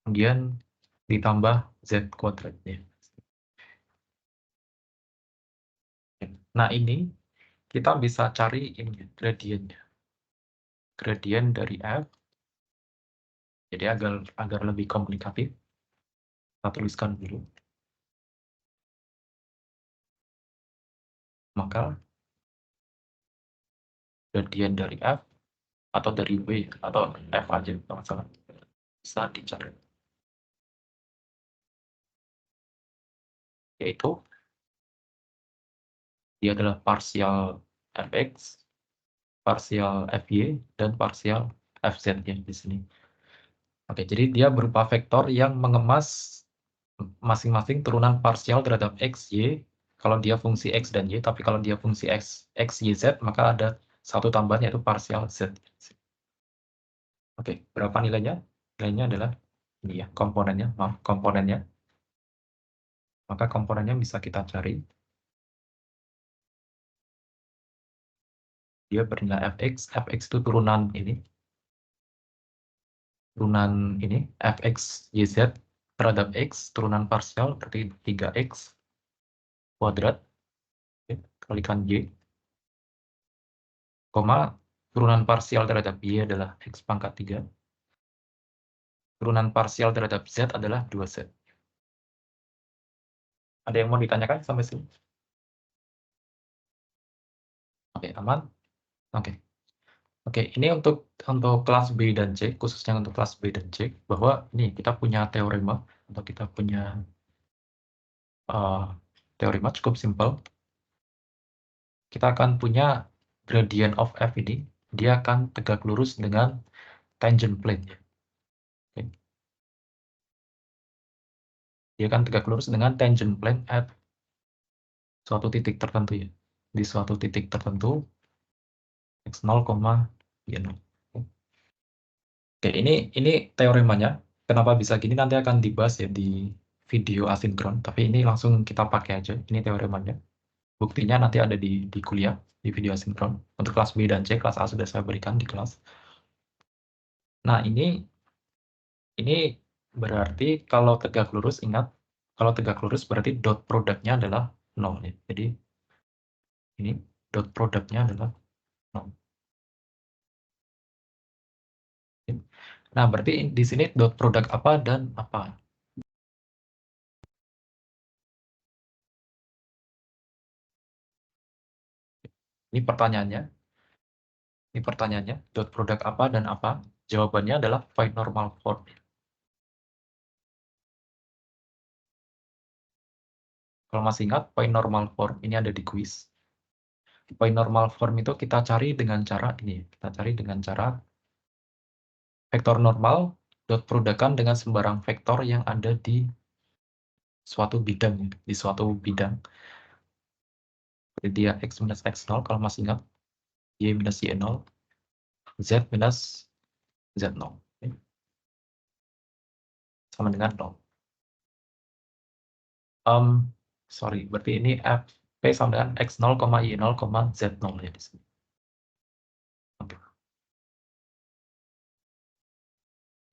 Kemudian ditambah z kuadratnya. Nah, ini kita bisa cari ini gradiennya. Gradien dari f. Jadi agar lebih komunikatif, kita tuliskan dulu. Maka gradien dari f atau dari w atau f aja nggak masalah, bisa dicari, yaitu dia adalah parsial fx, parsial fy, dan parsial fz ya di sini. Oke, jadi dia berupa vektor yang mengemas masing-masing turunan parsial terhadap x, y, kalau dia fungsi x dan y, tapi kalau dia fungsi x, y, z, maka ada satu tambahan yaitu parsial z. Oke, berapa nilainya? Nilainya adalah ini ya, komponennya, maaf, komponennya. Maka komponennya bisa kita cari. Dia bernilai fx itu turunan ini, fx, yz terhadap x, turunan parsial, berarti 3x kuadrat, kalikan y, koma, turunan parsial terhadap y adalah x pangkat 3, turunan parsial terhadap z adalah 2z. Ada yang mau ditanyakan sampai sini? Oke, aman? Oke. Oke, ini untuk kelas B dan C, khususnya untuk kelas B dan C, bahwa ini kita punya teorema, atau kita punya teorema cukup simpel. Kita akan punya gradient of f ini, dia akan tegak lurus dengan tangent plane. Oke. Dia akan tegak lurus dengan tangent plane at suatu titik tertentu ya. Di suatu titik tertentu, x0, y0. Oke, ini teoremanya. Kenapa bisa gini nanti akan dibahas ya di video asinkron, tapi ini langsung kita pakai aja. Ini teoremanya. Buktinya nanti ada di kuliah, di video asinkron. Untuk kelas B dan C, kelas A sudah saya berikan di kelas. Nah, ini berarti kalau tegak lurus, ingat, kalau tegak lurus berarti dot produknya adalah 0. Ya. Jadi, ini dot produknya adalah 0. Nah, berarti di sini dot produk apa dan apa? Ini pertanyaannya. Ini pertanyaannya, dot produk apa dan apa? Jawabannya adalah find normal form. Kalau masih ingat, find normal form ini ada di quiz. Find normal form itu kita cari dengan cara ini. Kita cari dengan cara vektor normal dot produkkan dengan sembarang vektor yang ada di suatu bidang, di suatu bidang. Jadi dia x minus x0 kalau masih ingat, y minus y0, z minus z0. Sama dengan 0. Sorry, berarti ini fp sama dengan x0, y0, z0 ya di sini. Oke.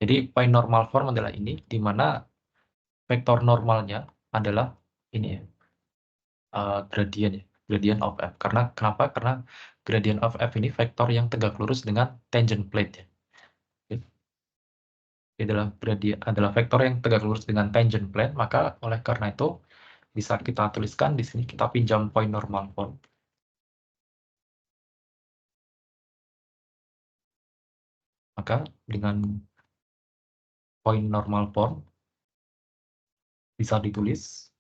Jadi point normal form adalah ini, di mana vektor normalnya adalah ini ya, gradien ya, gradient of f. Kenapa? Karena gradient of f ini vektor yang tegak lurus dengan tangent plane ya. Ini adalah vektor yang tegak lurus dengan tangent plane, maka oleh karena itu bisa kita tuliskan di sini, kita pinjam point normal form. Maka dengan point normal form bisa ditulis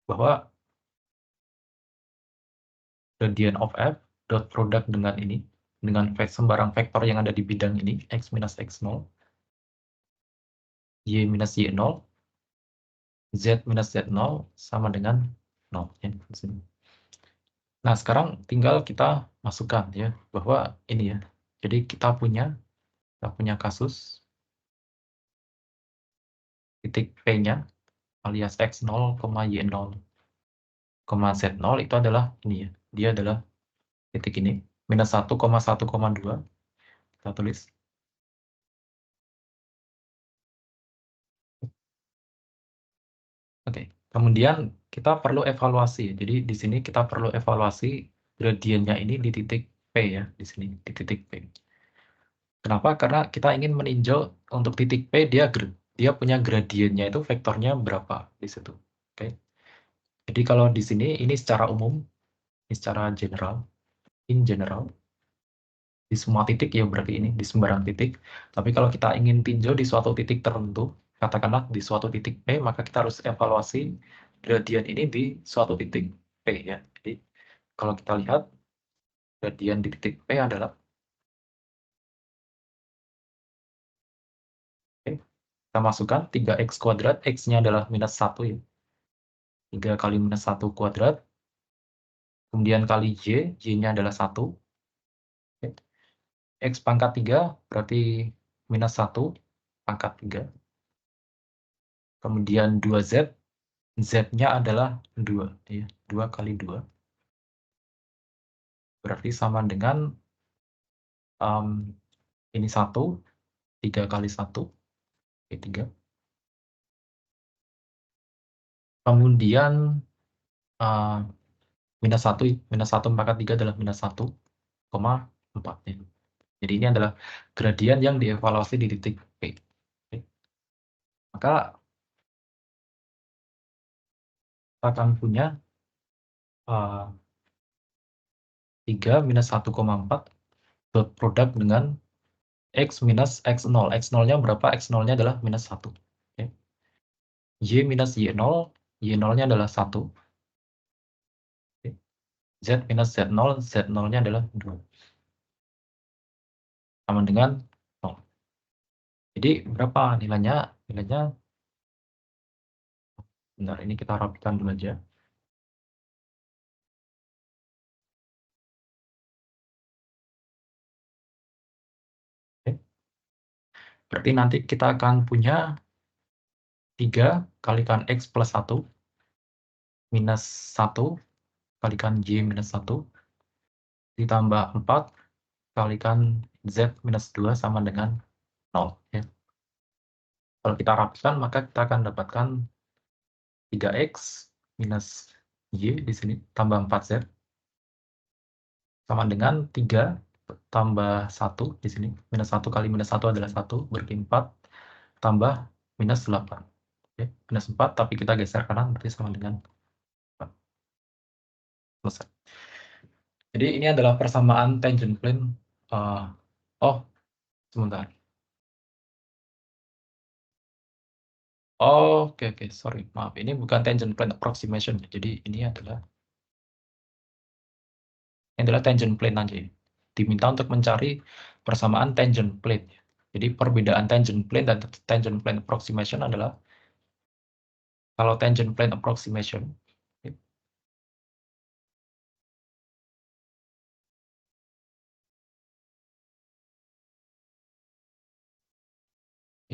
bahwa gradient of f dot product dengan ini, dengan sembarang vektor yang ada di bidang ini, x minus x0, y minus y0, z minus z0 sama dengan 0. Ya, di sini. Nah, sekarang tinggal kita masukkan ya, bahwa ini ya, jadi kita punya kasus titik P-nya alias x0, y0, z0 itu adalah ini ya, dia adalah titik ini, minus 1, 1,2, kita tulis. Oke, kemudian kita perlu evaluasi. Jadi di sini kita perlu evaluasi gradiennya ini di titik P ya, di sini, di titik P. Kenapa? Karena kita ingin meninjau untuk titik P, dia punya gradiennya itu vektornya berapa di situ. Oke. Jadi kalau di sini, ini secara umum, ini secara general, in general, di semua titik ya berarti ini, di sembarang titik. Tapi kalau kita ingin tinjau di suatu titik tertentu, katakanlah di suatu titik P, maka kita harus evaluasi gradien ini di suatu titik P ya. Jadi kalau kita lihat, gradien di titik P adalah, oke, kita masukkan 3x kuadrat, x-nya adalah minus 1 ya. 3 kali minus 1 kuadrat, kemudian kali y-nya adalah 1. X pangkat 3 berarti minus 1 pangkat 3. Kemudian 2z, z-nya adalah 2. Ya. 2 kali 2. Berarti sama dengan ini 1, 3 kali 1, 3. Kemudian minus 1 pangkat 3 adalah minus 1,4. Ya. Jadi ini adalah gradien yang dievaluasi di titik P. Oke. Maka kita akan punya 3 minus 1,4 dot produk dengan x minus x0. X0-nya berapa? X0-nya adalah minus 1. Oke. Y minus y0, y0-nya adalah 1. Oke. Z minus z0, z0-nya adalah 2. Sama dengan 0. Jadi berapa nilainya? Nilainya, bentar, ini kita rapikan dulu aja. Oke. Berarti nanti kita akan punya 3 kalikan x plus 1 minus 1 kalikan y minus 1 ditambah 4 kalikan z minus 2 sama dengan 0. Ya. Kalau kita rapikan, maka kita akan dapatkan 3x minus y di sini, tambah 4z, sama dengan 3 tambah 1 di sini. Minus 1 kali minus 1 adalah 1, berarti 4, tambah minus 8. Oke, minus 4, tapi kita geser kanan, berarti sama dengan 4. Selesai. Jadi ini adalah persamaan tangent plane. Oh, sebentar. Oh, oke, sorry, maaf. Ini bukan tangent plane approximation. Jadi ini adalah adalah tangent plane aja. Diminta untuk mencari persamaan tangent plane. Jadi perbedaan tangent plane dan tangent plane approximation adalah kalau tangent plane approximation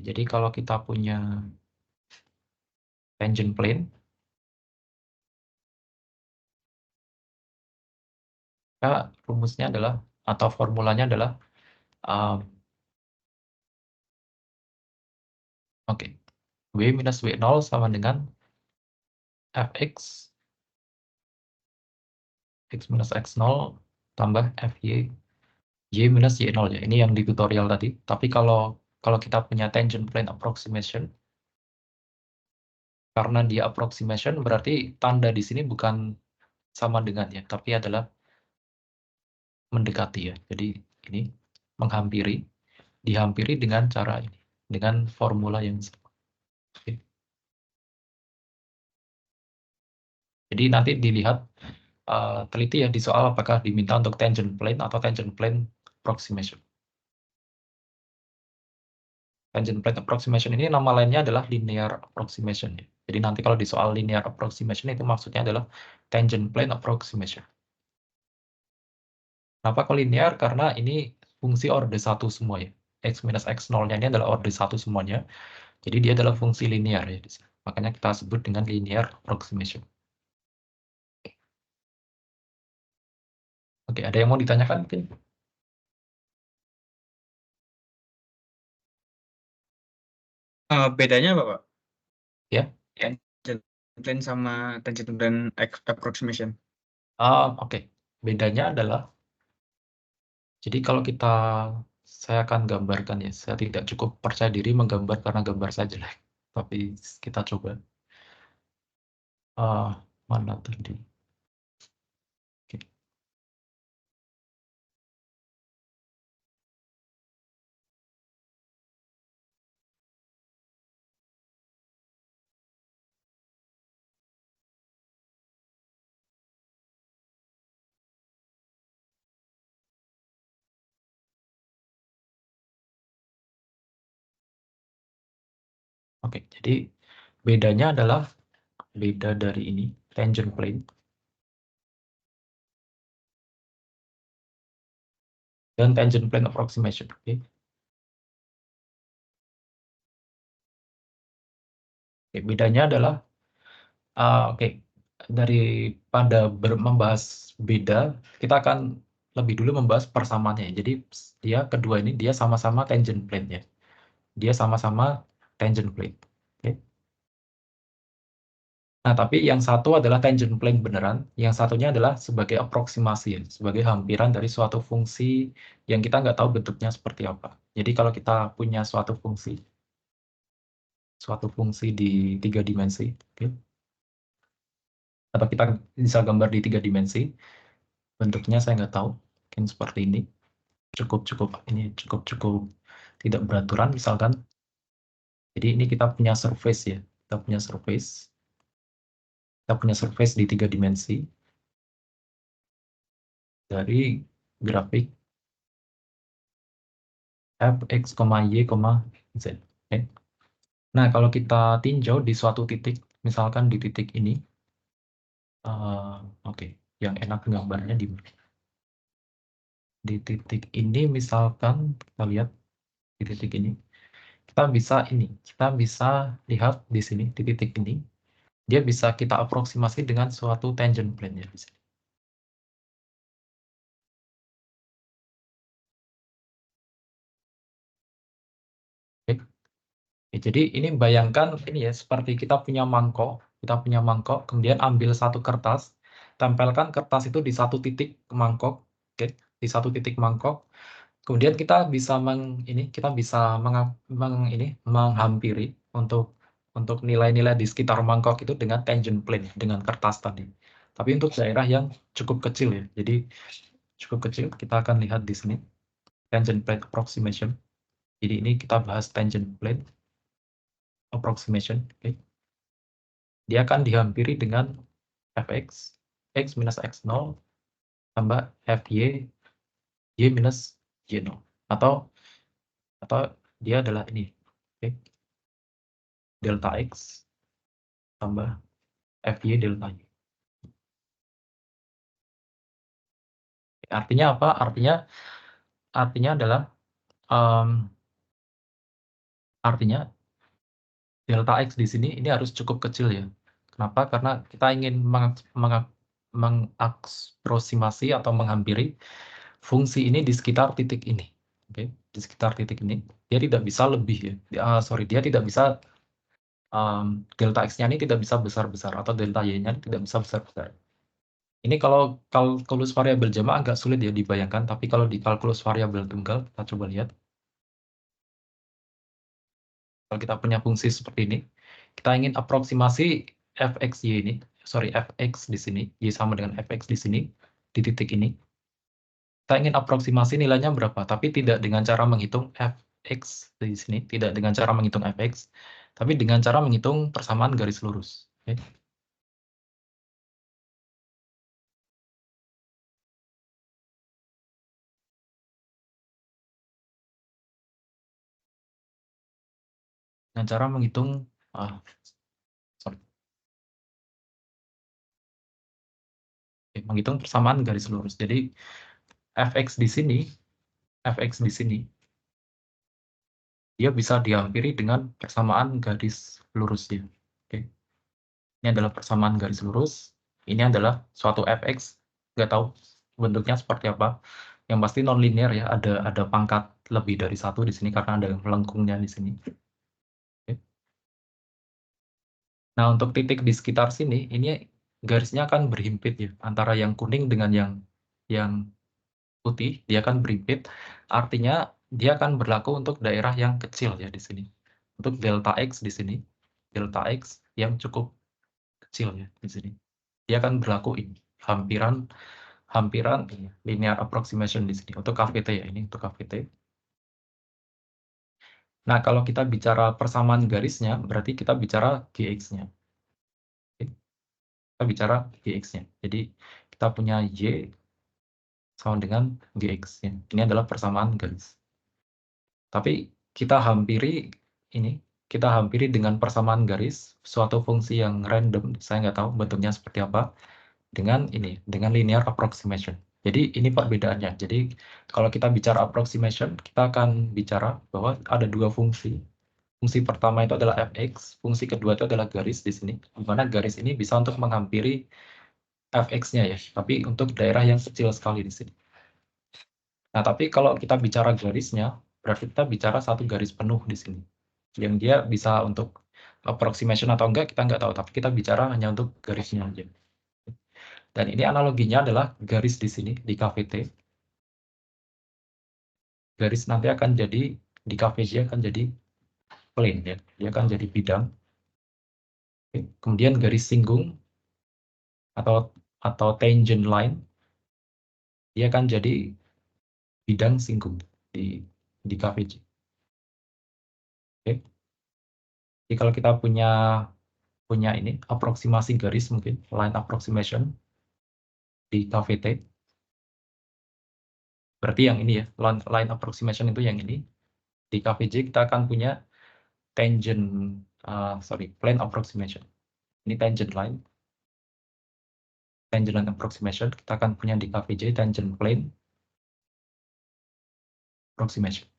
jadi kalau kita punya tangent plane, maka rumusnya adalah atau formulanya adalah W minus W0 sama dengan Fx X minus X0 tambah Fy Y minus Y0 ya. Ini yang di tutorial tadi. Tapi kalau kita punya tangent plane approximation, karena dia approximation berarti tanda di sini bukan sama dengan ya, tapi adalah mendekati ya. Jadi ini menghampiri, dihampiri dengan cara ini, dengan formula yang sama. Oke. Jadi nanti dilihat teliti ya di soal apakah diminta untuk tangent plane atau tangent plane approximation. Tangent plane approximation ini nama lainnya adalah linear approximation. Jadi nanti kalau di soal linear approximation itu maksudnya adalah tangent plane approximation. Kenapa kok linear? Karena ini fungsi orde 1 semua ya. X minus X0-nya ini adalah orde 1 semuanya. Jadi dia adalah fungsi linear ya. Makanya kita sebut dengan linear approximation. Oke, ada yang mau ditanyakan mungkin? Bedanya apa, Pak? Ya. Tangent plane sama tangent plane approximation. Oke. Bedanya adalah, jadi kalau saya akan gambarkan ya, saya tidak cukup percaya diri menggambar karena gambar saya jelek. Tapi kita coba. Mana tadi? Oke. Oke, jadi bedanya adalah beda dari ini, tangent plane. Dan tangent plane approximation. Oke. Oke, bedanya adalah, daripada membahas beda, kita akan lebih dulu membahas persamaannya. Jadi dia kedua ini dia sama-sama tangent plane ya. Dia sama-sama tangent plane. Oke. Nah, tapi yang satu adalah tangent plane beneran, yang satunya adalah sebagai aproksimasi, ya, sebagai hampiran dari suatu fungsi yang kita nggak tahu bentuknya seperti apa. Jadi kalau kita punya suatu fungsi di 3 dimensi, oke? Atau kita bisa gambar di 3 dimensi, bentuknya saya nggak tahu, mungkin seperti ini, cukup tidak beraturan misalkan. Jadi ini kita punya surface ya, kita punya surface di 3 dimensi dari grafik Fx, Y, Z. Oke. Nah, kalau kita tinjau di suatu titik, misalkan di titik ini, oke, yang enak gambarnya di titik ini, misalkan kita lihat di titik ini, kita bisa lihat di sini, di titik ini, dia bisa kita aproksimasi dengan suatu tangent plane ya. Oke. Ya, jadi ini bayangkan ini ya, seperti kita punya mangkok, kemudian ambil satu kertas, tempelkan kertas itu di satu titik mangkok, oke, di satu titik mangkok, kemudian kita bisa menghampiri untuk nilai-nilai di sekitar mangkok itu dengan tangent plane, dengan kertas tadi. Tapi untuk daerah yang cukup kecil ya, jadi cukup kecil, kita akan lihat di sini tangent plane approximation. Jadi ini kita bahas tangent plane approximation, oke. Dia akan dihampiri dengan Fx, X minus X0, tambah FY Y minus Y0. Atau dia adalah ini. Oke. Delta X tambah FY delta Y. Artinya apa? Artinya adalah artinya delta X di sini ini harus cukup kecil ya. Kenapa? Karena kita ingin mengaproksimasi atau menghampiri fungsi ini di sekitar titik ini. Oke, di sekitar titik ini dia tidak bisa lebih ya. Dia tidak bisa delta X-nya ini tidak bisa besar-besar atau delta Y-nya tidak bisa besar-besar. Ini kalau kalkulus variabel jamaah agak sulit ya dibayangkan, tapi kalau di kalkulus variabel tunggal, kita coba lihat. Kalau kita punya fungsi seperti ini, kita ingin aproksimasi fx y ini, fx di sini, y sama dengan fx di sini, di titik ini. Kita ingin aproksimasi nilainya berapa, tapi tidak dengan cara menghitung fx di sini, tidak dengan cara menghitung fx, tapi dengan cara menghitung persamaan garis lurus. Oke. Dengan cara menghitung menghitung persamaan garis lurus. Jadi fx di sini dia bisa dihampiri dengan persamaan garis lurusnya. Oke. Ini adalah persamaan garis lurus. Ini adalah suatu fx, nggak tahu bentuknya seperti apa. Yang pasti nonlinear ya, ada pangkat lebih dari satu di sini karena ada lengkungnya di sini. Oke. Nah, untuk titik di sekitar sini, ini garisnya akan berhimpit ya, antara yang kuning dengan yang putih, dia akan berhimpit. Artinya dia akan berlaku untuk daerah yang kecil ya di sini. Untuk delta X di sini, delta X yang cukup kecil ya di sini. Dia akan berlaku ini, hampiran linear approximation di sini. Untuk KVT ya, ini untuk KVT. Nah, kalau kita bicara persamaan garisnya, berarti kita bicara GX-nya. Kita bicara GX-nya. Jadi kita punya Y sama dengan GX. Ya. Ini adalah persamaan garis. Tapi kita hampiri dengan persamaan garis suatu fungsi yang random, saya nggak tahu bentuknya seperti apa, dengan linear approximation. Jadi ini perbedaannya. Jadi kalau kita bicara approximation, kita akan bicara bahwa ada dua fungsi. Fungsi pertama itu adalah fx, fungsi kedua itu adalah garis di sini, di mana garis ini bisa untuk menghampiri fx-nya ya, tapi untuk daerah yang kecil sekali di sini. Nah, tapi kalau kita bicara garisnya, berarti kita bicara satu garis penuh di sini. Yang dia bisa untuk approximation atau enggak, kita nggak tahu. Tapi kita bicara hanya untuk garisnya aja. Dan ini analoginya adalah garis di sini, di KVT. Garis nanti akan jadi, di KVJ akan jadi plane ya. Dia akan jadi bidang. Kemudian garis singgung atau tangent line, dia akan jadi bidang singgung di KVJ. Oke. Jadi kalau kita punya ini aproksimasi garis mungkin line approximation di KVT, berarti yang ini ya, line approximation itu yang ini. Di KVJ kita akan punya plane approximation. Ini tangent line approximation, kita akan punya di KVJ tangent plane approximation.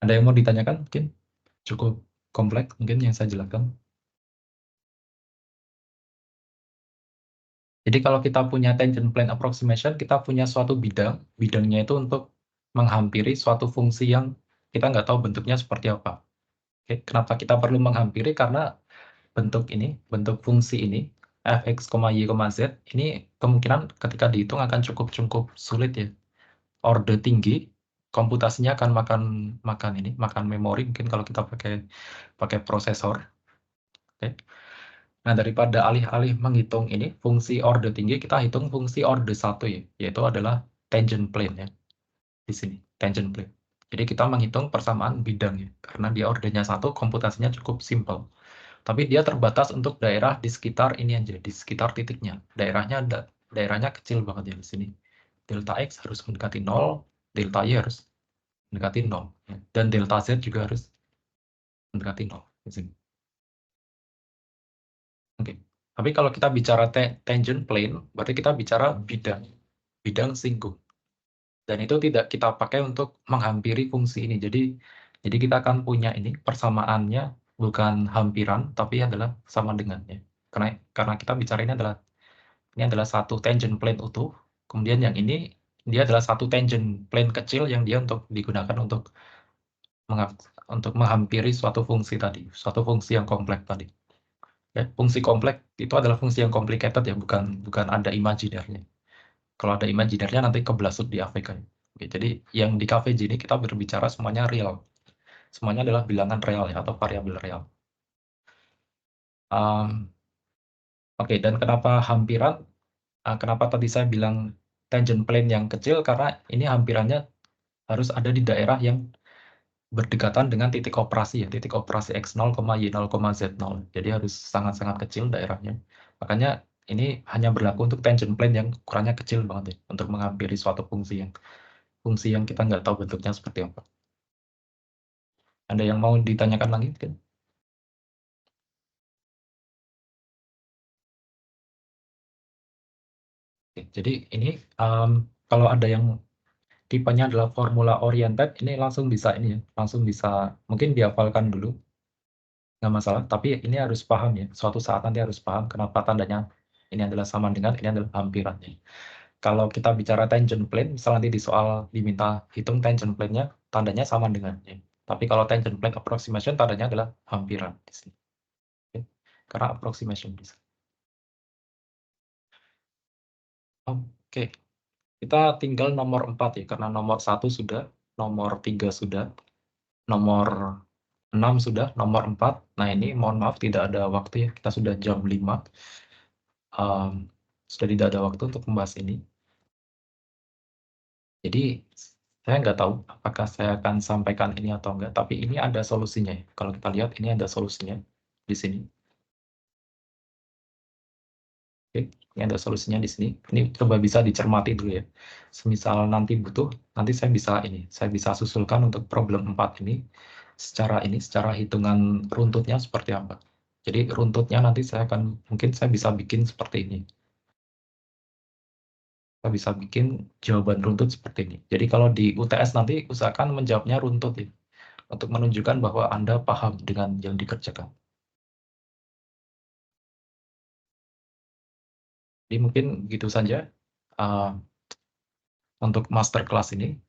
Ada yang mau ditanyakan mungkin? Cukup kompleks mungkin yang saya jelaskan. Jadi kalau kita punya tangent plane approximation, kita punya suatu bidangnya itu untuk menghampiri suatu fungsi yang kita nggak tahu bentuknya seperti apa. Oke, kenapa kita perlu menghampiri? Karena bentuk fungsi ini, fx, y, z, ini kemungkinan ketika dihitung akan cukup sulit ya. Order tinggi, komputasinya akan makan memori, mungkin kalau kita pakai prosesor. Oke. Nah, daripada alih-alih menghitung ini, fungsi order tinggi, kita hitung fungsi order 1 ya, yaitu adalah tangent plane ya. Di sini, tangent plane. Jadi kita menghitung persamaan bidang ya, karena dia ordernya 1, komputasinya cukup simple. Tapi dia terbatas untuk daerah di sekitar ini aja, di sekitar titiknya. Daerahnya kecil banget ya di sini. Delta X harus mendekati 0, delta Y harus mendekati 0. Ya. Dan delta Z juga harus mendekati 0 di sini. Oke. Tapi kalau kita bicara tangent plane, berarti kita bicara bidang singgung. Dan itu tidak kita pakai untuk menghampiri fungsi ini. Jadi kita akan punya ini persamaannya bukan hampiran, tapi adalah sama dengannya. Karena kita bicara ini adalah satu tangent plane utuh. Kemudian yang ini dia adalah satu tangent plane kecil yang dia digunakan untuk menghampiri suatu fungsi tadi, suatu fungsi yang kompleks tadi. Ya, fungsi kompleks itu adalah fungsi yang complicated ya, bukan ada imajinernya. Kalau ada imajinernya nanti kebelasut di AVK. Oke, jadi yang di KVJ ini kita berbicara semuanya real. Semuanya adalah bilangan real ya, atau variabel real. Oke, dan kenapa hampiran? Kenapa tadi saya bilang tangent plane yang kecil? Karena ini hampirannya harus ada di daerah yang berdekatan dengan titik operasi ya, titik operasi X0, Y0, Z0. Jadi harus sangat-sangat kecil daerahnya. Makanya ini hanya berlaku untuk tangent plane yang ukurannya kecil banget ya, untuk menghampiri suatu fungsi yang kita nggak tahu bentuknya seperti apa. Ada yang mau ditanyakan lagi? Oke, jadi ini kalau ada yang tipenya adalah formula oriented, ini langsung bisa ini ya, langsung bisa mungkin dihafalkan dulu, nggak masalah. Tapi ini harus paham ya, suatu saat nanti harus paham kenapa tandanya ini adalah sama dengan, ini adalah hampiran ya. Kalau kita bicara tangent plane, misal nanti di soal diminta hitung tangent plane-nya, tandanya sama dengan ya. Tapi kalau tangent plane approximation, tandanya adalah hampiran di sini. Oke. Karena approximation bisa. Oke. Kita tinggal nomor 4 ya, karena nomor 1 sudah, nomor 3 sudah, nomor 6 sudah, nomor 4. Nah ini mohon maaf tidak ada waktu ya, kita sudah jam 5. Sudah tidak ada waktu untuk membahas ini. Jadi saya nggak tahu apakah saya akan sampaikan ini atau enggak, tapi ini ada solusinya ya. Kalau kita lihat ini ada solusinya di sini. Oke, ini ada solusinya di sini. Ini coba bisa dicermati dulu ya. Semisal nanti butuh, nanti saya bisa susulkan untuk problem 4 ini secara hitungan runtutnya seperti apa. Jadi runtutnya nanti mungkin saya bisa bikin seperti ini. Kita bisa bikin jawaban runtut seperti ini. Jadi kalau di UTS nanti usahakan menjawabnya runtut ya, untuk menunjukkan bahwa Anda paham dengan yang dikerjakan. Jadi mungkin gitu saja untuk masterclass ini.